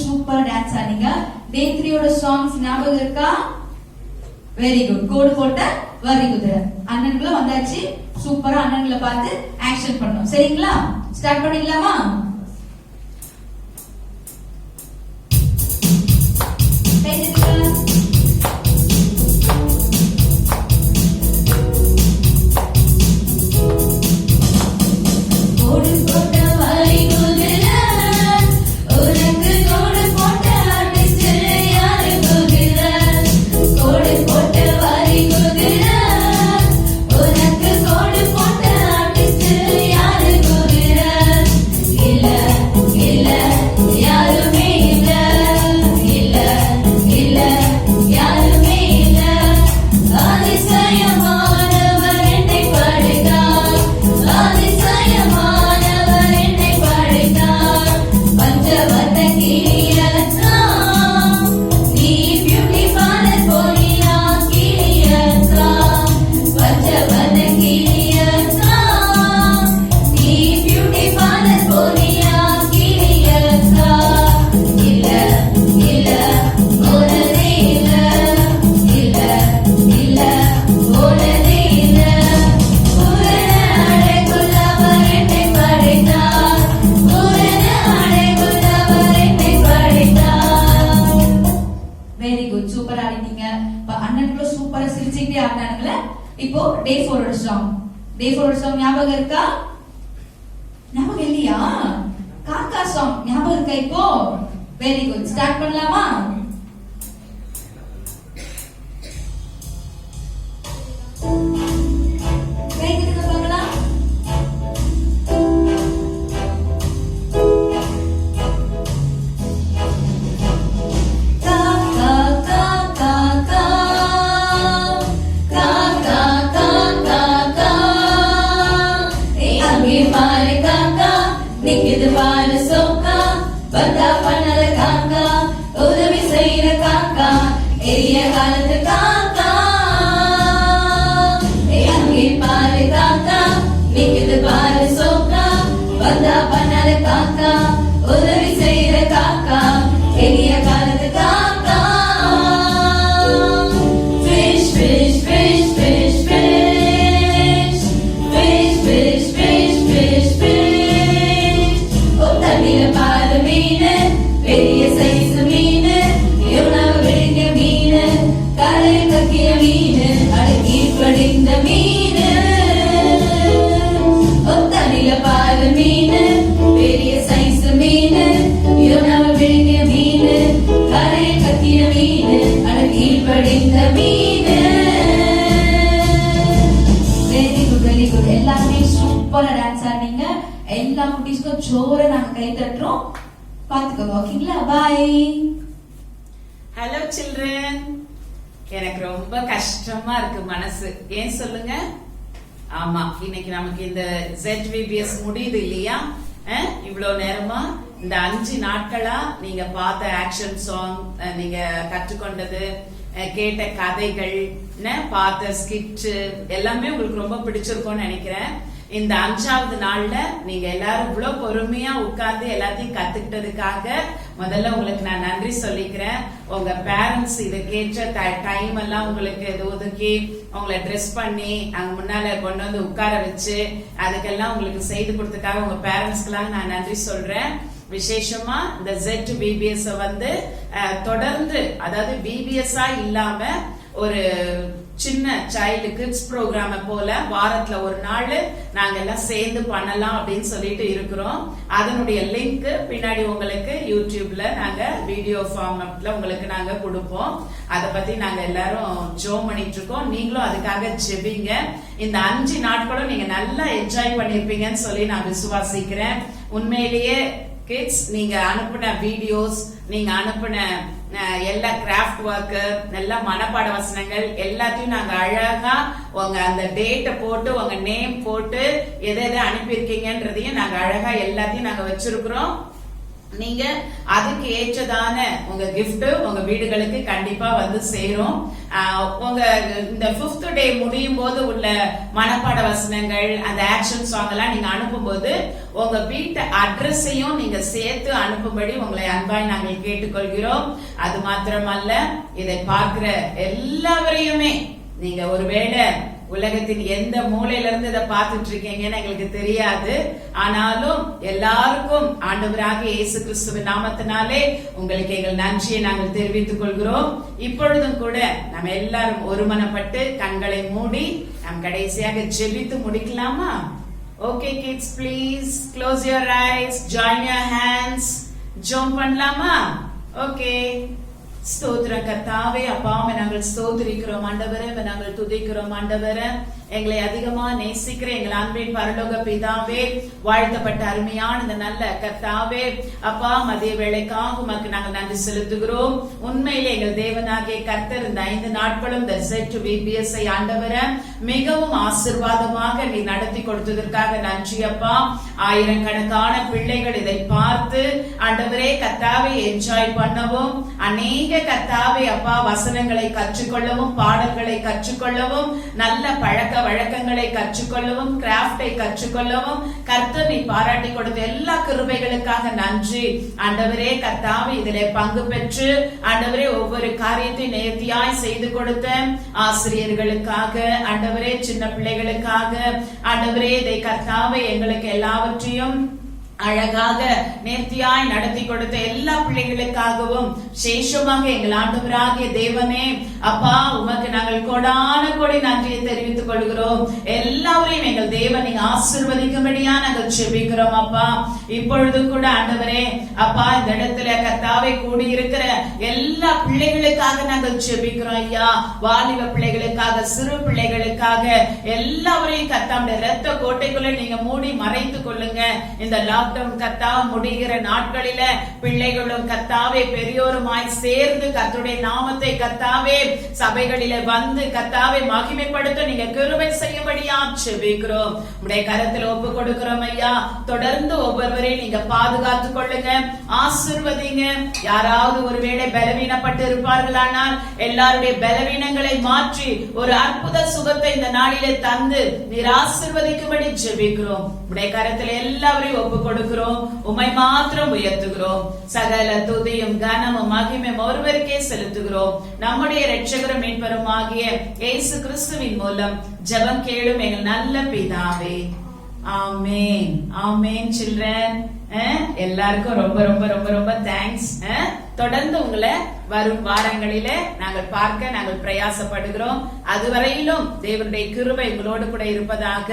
சூப்பர் டான்ஸ் ஆனீங்க. டே 3 சாங்ஸ் ஞாபகம் இருக்கா? Very good. கோடு போட்ட வரி குதிரை. அண்ணன்களும் வந்தாச்சு. சூப்பரா அண்ணன்களை பார்த்து ஆக்ஷன் பண்ணோம். சரிங்களா? ஸ்டார்ட் பண்ணிடலாமா? இப்போ டே 4 சாங். டே 4 சாங் ஞாபகம் இருக்கா? ஞாபகம் இல்லையா? காக்கா சாங் ஞாபகம் இருக்கா இப்போ? Very good. ஸ்டார்ட் பண்ணலாமா? எல்லா குட்டீஸ்க்கும் ஜோரா நாங்க கை தட்டுறோம். பாத்துக்கோங்க. ஓகேங்களா? பை. Hello children. எனக்கு ரொம்ப கஷ்டமா இருக்கு மனசு. ஏன் சொல்லுங்க? ஆமா, இன்னைக்கு நமக்கு இந்த ZVBS முடியுது இல்லையா? இவ்வளவு நேரமா இந்த 5 நாட்களா நீங்க பார்த்த ஆக்ஷன் சாங், நீங்க கற்றுக்கொண்டது, கேட்ட கதைகள், பார்த்த ஸ்கிட் எல்லாமே உங்களுக்கு ரொம்ப பிடிச்சிருக்கும்னு நினைக்கிறேன். இந்த 5வது நாள்ல நீங்க எல்லாரும் இவ்வளவு பொறுமையா உட்கார்ந்து எல்லாத்தையும் கத்துக்கிட்டதுக்காக முதல்ல உங்களுக்கு நான் நன்றி சொல்லிக்கிறேன். உங்க பேரண்ட்ஸ் இதுக்கேற்ற டைம் எல்லாம் உங்களுக்கு ஒதுக்கி உங்களை ட்ரெஸ் பண்ணி அங்க முன்னால கொண்டு வந்து உட்கார வச்சு அதுக்கெல்லாம் உங்களுக்கு செய்து கொடுத்ததுக்காக உங்க பேரண்ட்ஸ்க்கெல்லாம் நான் நன்றி சொல்றேன். விசேஷமா இந்த ZVBS வந்து தொடர்ந்து, அதாவது VBS இல்லாம ஒரு சின்ன சைல்டு கிட்ஸ் ப்ரோக்ராம போல வாரத்துல ஒரு நாள் நாங்க எல்லாம் சேர்ந்து பண்ணலாம் அப்படின்னு சொல்லிட்டு இருக்கிறோம். அதனுடைய லிங்க் பின்னாடி உங்களுக்கு யூடியூப்ல நாங்க வீடியோ ஃபார்மட்ல உங்களுக்கு நாங்க கொடுப்போம். அத பத்தி நாங்க எல்லாரும் ஜோம் பண்ணிட்டு இருக்கோம். நீங்களும் அதுக்காக ஜெபிங்க. இந்த 5 நாட்களும் நீங்க நல்லா என்ஜாய் பண்ணிருப்பீங்கன்னு சொல்லி நான் விசுவாசிக்கிறேன். உண்மையிலேயே கிட்ஸ், நீங்க அனுப்பின வீடியோஸ், நீங்க அனுப்பின எல்லா கிராஃப்ட் ஒர்க், எல்லா மனப்பாட வசனங்கள் எல்லாத்தையும் நாங்க அழகா உங்க அந்த டேட்டை போட்டு உங்க நேம் போட்டு எதை எதை அனுப்பியிருக்கீங்கன்றதையும் நாங்க அழகா எல்லாத்தையும் நாங்க வச்சிருக்கிறோம். நீங்க அதுக்கு ஏற்றதான உங்க gift உங்க வீடுகளுக்கு கண்டிப்பா வந்து சேரும். உங்க இந்த 5th டே முடியும் போது உள்ள மனப்பாட வசனங்கள், அந்த ஆக்ஷன் சாங் எல்லாம் நீங்க அனுப்பும் போது உங்க வீட்டு அட்ரஸையும் நீங்க சேர்த்து அனுப்பும்படி உங்களை அன்பாய் நாங்கள் கேட்டுக்கொள்கிறோம். அது மாத்திரமல்ல, இதை பார்க்கிற எல்லாவரையுமே நீங்க ஒருவேளை உலகத்தின் எந்த மூலையில இருந்து இதை பார்த்துட்டு இருக்கீங்கன்னு எங்களுக்கு தெரியாது. ஆனாலும் எல்லாருக்கும் ஆண்டவராகிய இயேசு கிறிஸ்துவின் நாமத்தினாலே உங்களுக்கு எங்கள் நன்றியை நாங்கள் தெரிவித்துக் கொள்கிறோம். இப்பொழுதும் கூட நம்ம எல்லாரும் ஒருமனப்பட்டு கண்களை மூடி நாம் கடைசியாக ஜெபித்து முடிக்கலாமா? Okay kids, please close your eyes, join your hands. Jump பண்ணலாமா? ஓகே. ஸ்தோத்திரம் கர்த்தாவே, அப்பாவை நாங்கள் ஸ்தோத்திரிக்கிறோம் ஆண்டவரே, நாங்கள் துதிக்கிறோம் ஆண்டவரே. எங்களை அதிகமா நேசிக்கிற எங்கள் அன்பின் பரலோக பிதாவே, வாழ்த்தப்பட்ட அருமையான இந்த நல்ல கர்த்தாவே, அப்பா மதிய வேளைக்காக உமக்கு நாங்கள் நன்றி செலுத்துகிறோம். உண்மையிலே எங்கள் தேவனாகிய கர்த்தர் இந்த 5 நாட்களும் the set to VBS ஆண்டவரே மிகவும் ஆசீர்வாதமாக நீ நடத்தி கொடுத்ததற்காக நன்றி அப்பா. ஆயிரக்கணக்கான பிள்ளைகள் இதை பார்த்து ஆண்டவரே கர்த்தாவை என்ஜாய் பண்ணவும், அநேக கர்த்தாவே அப்பா வசனங்களை கற்றுக்கொள்ளவும், பாடல்களை கற்றுக்கொள்ளவும், நல்ல பழக்க வழக்கங்களை கற்றுக்கொள்ளவும், கிராஃப்டை கற்றுக்கொள்ளவும் கர்த்தர் நீ பாராட்டி கொடுத்த எல்லா கிருபைகளுக்காக நன்றி ஆண்டவரே. கர்த்தாவே இதிலே பங்கு பெற்று ஆண்டவரே ஒவ்வொரு காரியத்தையும் நேர்த்தியாய் செய்து கொடுத்த ஆசிரியர்களுக்காக ஆண்டவரே, சின்ன பிள்ளைகளுக்காக ஆண்டவரே, இதை கர்த்தாவே எங்களுக்கு எல்லாவற்றையும் அழகாக நேர்த்தியாய் நடத்தி கொடுத்த எல்லா பிள்ளைகளுக்காகவும் சேஷமாக எங்கள் ஆண்டவராகிய தேவனே அப்பா உமக்கு நாங்கள் கோடான கோடி நன்றியை தெரிவித்துக் கொள்கிறோம். எல்லாரையும் எங்கள் தேவன் நீங்க ஆசீர்வதிக்கும்படியா நாங்கள் ஜெபிக்கிறோம் அப்பா. இப்பொழுது கூட ஆண்டவரே அப்பா இந்த இடத்துல கர்த்தாவே கூடியிருக்கிற எல்லா பிள்ளைகளுக்காக நாங்கள் ஜெபிக்கிறோம் ஐயா. வாலிப பிள்ளைகளுக்காக, சிறு பிள்ளைகளுக்காக எல்லாரையும் கர்த்தாவுடைய இரத்த கோட்டைக்குள்ள நீங்க மூடி மறைத்துக் கொள்ளுங்க. இந்த லாக்டவுன் கர்த்தாவே முடிகிற நாட்களில பிள்ளைகளும் கர்த்தாவே பெரியோருமாய் சேர்ந்து கர்த்தருடைய நாமத்தை கர்த்தாவே சபைகளிலே வந்து கர்த்தாவே மகிமைப்படுத்த நீங்க கிருபை செய்யும்படியா ஜெபிக்கிறோம். உடைய கரத்தில் ஒப்பு கொடுக்கிறோம் ஐயா. தொடர்ந்து ஒவ்வொருவரையும் நீங்க பாதுகாத்துக் கொள்ளுங்க, ஆசீர்வதிங்க. யாராவது ஒருவேளை பலவீனப்பட்டு இருப்பார்களானால் எல்லாருடைய பலவீனங்களை மாற்றி ஒரு அற்புத சுகத்தை இந்த நாளிலே தந்து நீர் ஆசீர்வதிக்கும்படி ஜெபிக்கிறோம். உடைய கரத்தில் எல்லாரையும் ஒப்பு கொடுக்கிறோம். உம்மை மாத்திரம் உயர்த்துகிறோம். சகல துதியும் கனமும் மகிமையும் ஒருவருக்கே செலுத்துகிறோம். நம்முடைய இரட்சகரும் மீட்பரும் ஆகிய இயேசு கிறிஸ்துவின் மூலம் ஜெபம் கேளும் எங்கள் நல்ல பிதாவே. ஆமென். ஆமென் சில்ட்ரன். எல்லாருக்கும் ரொம்ப ரொம்ப ரொம்ப ரொம்ப தேங்க்ஸ். தொடர்ந்து உங்களை வரும் வாரங்களிலே நாங்கள் பார்க்க நாங்கள் பிரயாசப்படுகிறோம். அதுவரையிலும் தேவனுடைய கிருபை உங்களோடு கூட இருப்பதாக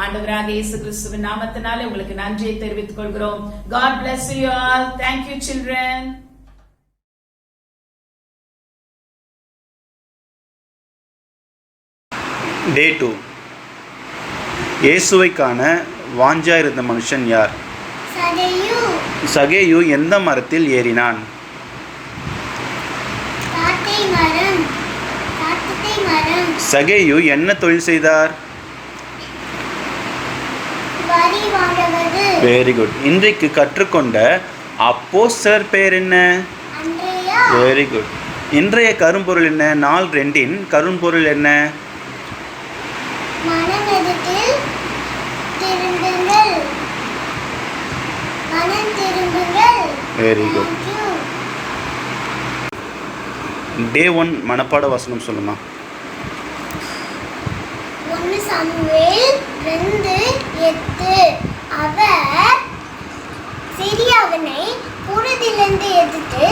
ஆண்டவராகிய இயேசு கிறிஸ்துவின் நாமத்தினாலே உங்களுக்கு நன்றியை தெரிவித்துக் கொள்கிறோம். God bless you all. Thank you children. Day 2. இயேசுவை காண வாஞ்சாயிருந்த மனுஷன் யார்? சகேயு எந்த மரத்தில் ஏறினான்? சகேயு என்ன தொழில் செய்தார்? Very good. இன்றைக்கு கற்றுக்கொண்ட அப்போஸ்தலர் பெயர் என்ன? Very good. இன்றைய கரும்பொருள் என்ன? நாள் 2 கரும்பொருள் என்ன? Very good. Day 1 மனப்பாட வசனம் சொல்லுமா? 1 சாமுவேல் 2:8. அவர் சிரியாவனை புறத்திலிருந்து எதிர்த்து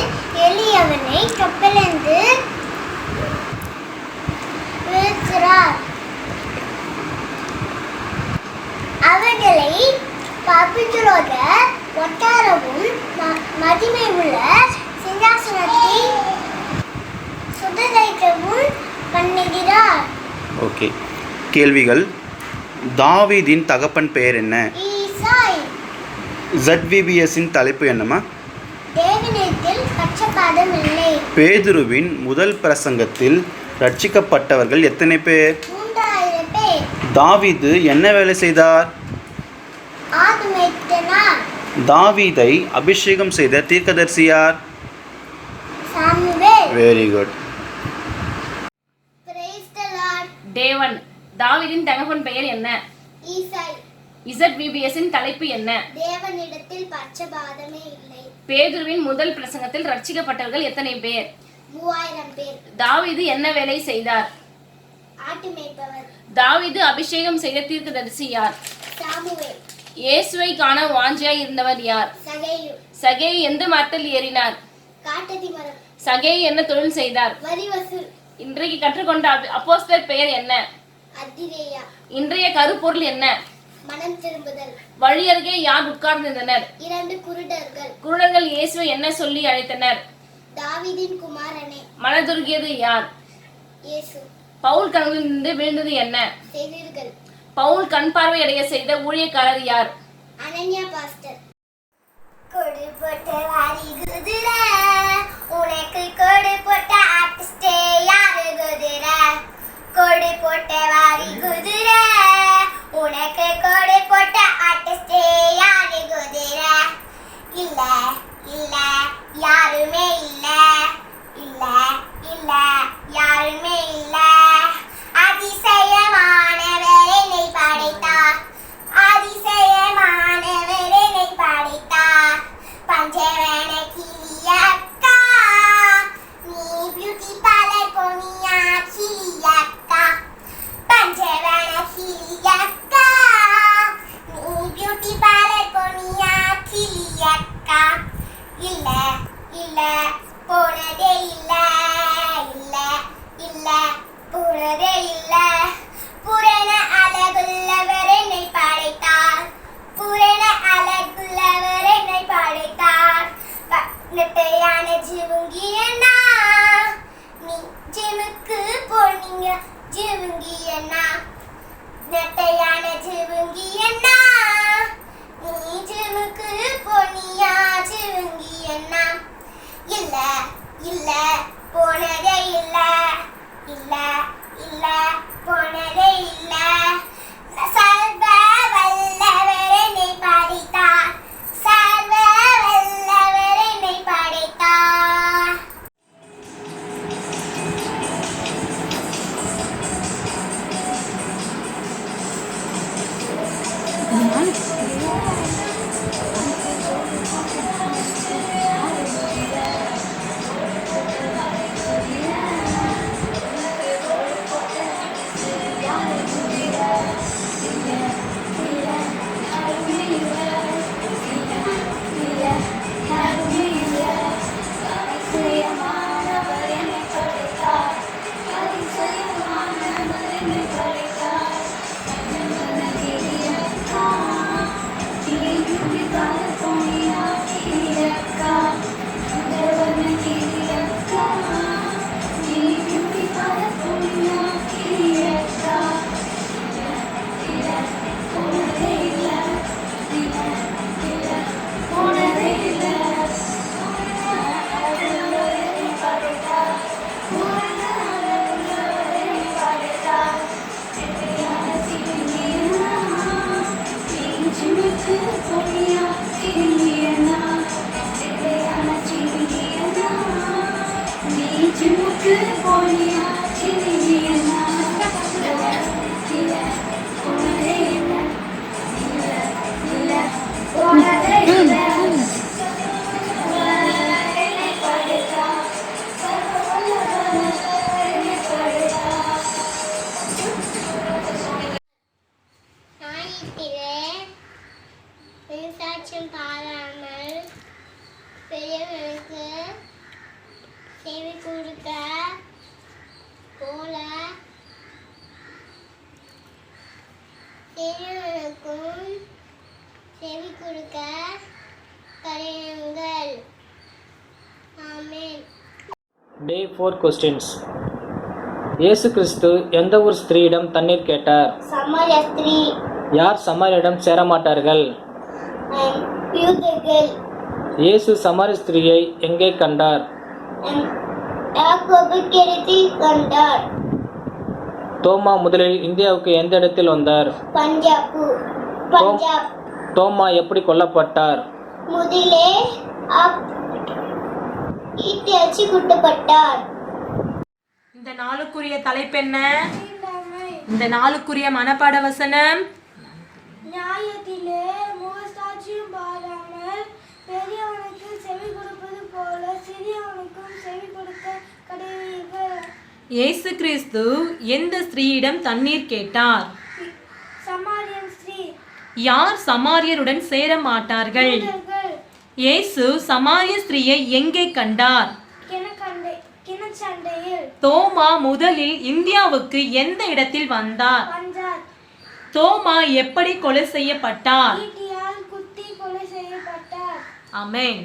எலியவனை கப்பலிருந்து வீழ்த்துகிறார். அவர்களை பபிலோக வட்டாரமும் மகிமை உள்ள சிங்காசனத்தை சுதந்திரமும் பண்ணுகிறார். ஓகே. கேள்விகள். தாவீதின் தகப்பன் பெயர் என்ன? ஈசாய். ZVBSின் தலைப்பு என்னமா? தேவனிடத்தில் பட்சபாதம் இல்லை. பேதுருவின் முதல் பிரசங்கத்தில் ரட்சிக்கப்பட்டவர்கள் எத்தனை பேர்? 3000 பேர். தாவீது என்ன வேலை செய்தார்? ஆடு மேய்த்தனர். தாவீதை அபிஷேகம் செய்த தீர்க்கதரிசி யார்? Samuel. Very good. Praise the Lord. தேவன். தாவீதின் தகப்பன் பெயர் என்ன? ஈசாய். ZVBSின் தலைப்பு என்ன? தேவனிடத்தில் பட்சபாதமே இல்லை. பேதுருவின் முதல் பிரசங்கத்தில் ரட்சிக்கப்பட்டவர்கள் எத்தனை பேர்? 3000 பேர். தாவீது என்ன வேலை செய்தார்? ஆட்டு மேய்ப்பவர். தாவீது அபிஷேகம் செய்த தீர்க்கதரிசி யார்? சாமுவேல். இயேசுவை காண வாஞ்சியாய் இருந்தவர் யார்? சகேயு. சகேயு எந்த மரத்தில் ஏறினார்? காட்டதி மரம். சகேயு என்ன தொழில் செய்தார்? வரி வசூல். இன்றைக்கு கற்றுக்கொண்ட அப்போஸ்தலர் பெயர் என்ன? அத்திரேயா. இன்றைய கருப்பொருள் என்ன? மனம் திரும்புதல். வழியருகே யார் உட்கார்ந்திருந்தனர்? 2 குருடர்கள். குருடர்கள் இயேசுவை என்ன சொல்லி அழைத்தனர்? தாவீதின் குமாரனே. மனதுருகியது யார்? இயேசு. பவுல் கண்களிலிருந்து விழுந்தது என்ன? செவிர்கள். பவுல் கண் பார்வை அடைய செய்த ஊழியக்காரர் யார்? அனன்யா பாஸ்டர். கொடு போட்ட வாரி குதிரை, உனக்கு கொடு போட்ட ஆர்டிஸ்டே யாரு குதிரை? கொடு போட்ட வாரி குதிரை, உனக்கு கொடு போட்ட ஆர்டிஸ்டே யாரு குதிரை? இல்ல இல்ல யாருமே இல்ல, இல்ல இல்ல யாருமே இல்ல. அதிசயமானவர் என்னை படைத்தார், அதிசயமானவர் என்னை படைத்தார். பஞ்சவன கிளியக்கா, நீ பியூட்டி பார்லர் போனியா கிளியக்கா? பஞ்சவன கிளியக்கா, நீ பியூட்டி பார்லர் போனியா கிளியக்கா? இல்ல இல்ல போனதே இல்ல, இல்ல இல்ல போனதே இல்ல. புரண அழகுள்ளவர் என்னை படைத்தார், புரண அழகுள்ளவர் என்னை படைத்தார். நெட்டையான ஜிவுங்கி அண்ணா, நீ ஜிமுக்கு போனீங்க ஜிவுங்கி அண்ணா. நெட்டையான ஜிவுங்கி அண்ணா, நீ ஜிமுக்கு போனியா ஜிவுங்கி அண்ணா? இல்ல இல்ல போனதே இல்ல, இல்ல இல்ல போனதே இல்ல. சர்வ வல்லவர் என்னை படைத்தார், சர்வ வல்லவர் என்னை படைத்தார். சாட்சியம் பாராமல் பெரியவர்களுக்கு செவி கொடுக்க போல பெரியவர்களுக்கும் செவி கொடுக்க கரையுங்கள். ஆமென். Day 4 questions. இயேசு கிறிஸ்து எந்த ஒரு ஸ்திரீயிடம் தண்ணீர் கேட்டார்? சமாரிய ஸ்திரீ. யார் சமாரியரிடம் சேரமாட்டார்கள்? யூதர்கள். இயேசு சமாரிய ஸ்திரீயை எங்கே கண்டார்? யாக்கோபு கிணற்றில் கண்டார். தோமா முதலில் இந்தியாவுக்கு எந்த இடத்தில் வந்தார்? பஞ்சாப். தோமா எப்படி கொல்லப்பட்டார்? முதலே ஈட்டியாச்சு குட்டப்பட்டார். இந்த நாளுக்குரிய தலைப்பென்ன? இந்த நாளுக்குரிய மனப்பாட வசனம். நியாயத்திலே முகசாட்சியும் பாராமல் பெரியவனுக்கு செவி கொடுப்பது போல சிறியவனுக்கும் செவி கொடுக்க கடவீர்கள். இயேசு கிறிஸ்து எந்த ஸ்திரீயிடம் தண்ணீர் கேட்டார்? சமாரியன் ஸ்திரீ. யார் சமாரியருடன் சேர மாட்டார்கள்? இயேசு சமாரிய ஸ்திரீயை எங்கே கண்டார்? கிணச்சண்டையில். தோமா முதலில் இந்தியாவுக்கு எந்த இடத்தில் வந்தார்? தோமா எப்படி கொலை செய்யப்பட்டார்? ஈட்டியால் குத்தி கொலை செய்யப்பட்டார். ஆமென்.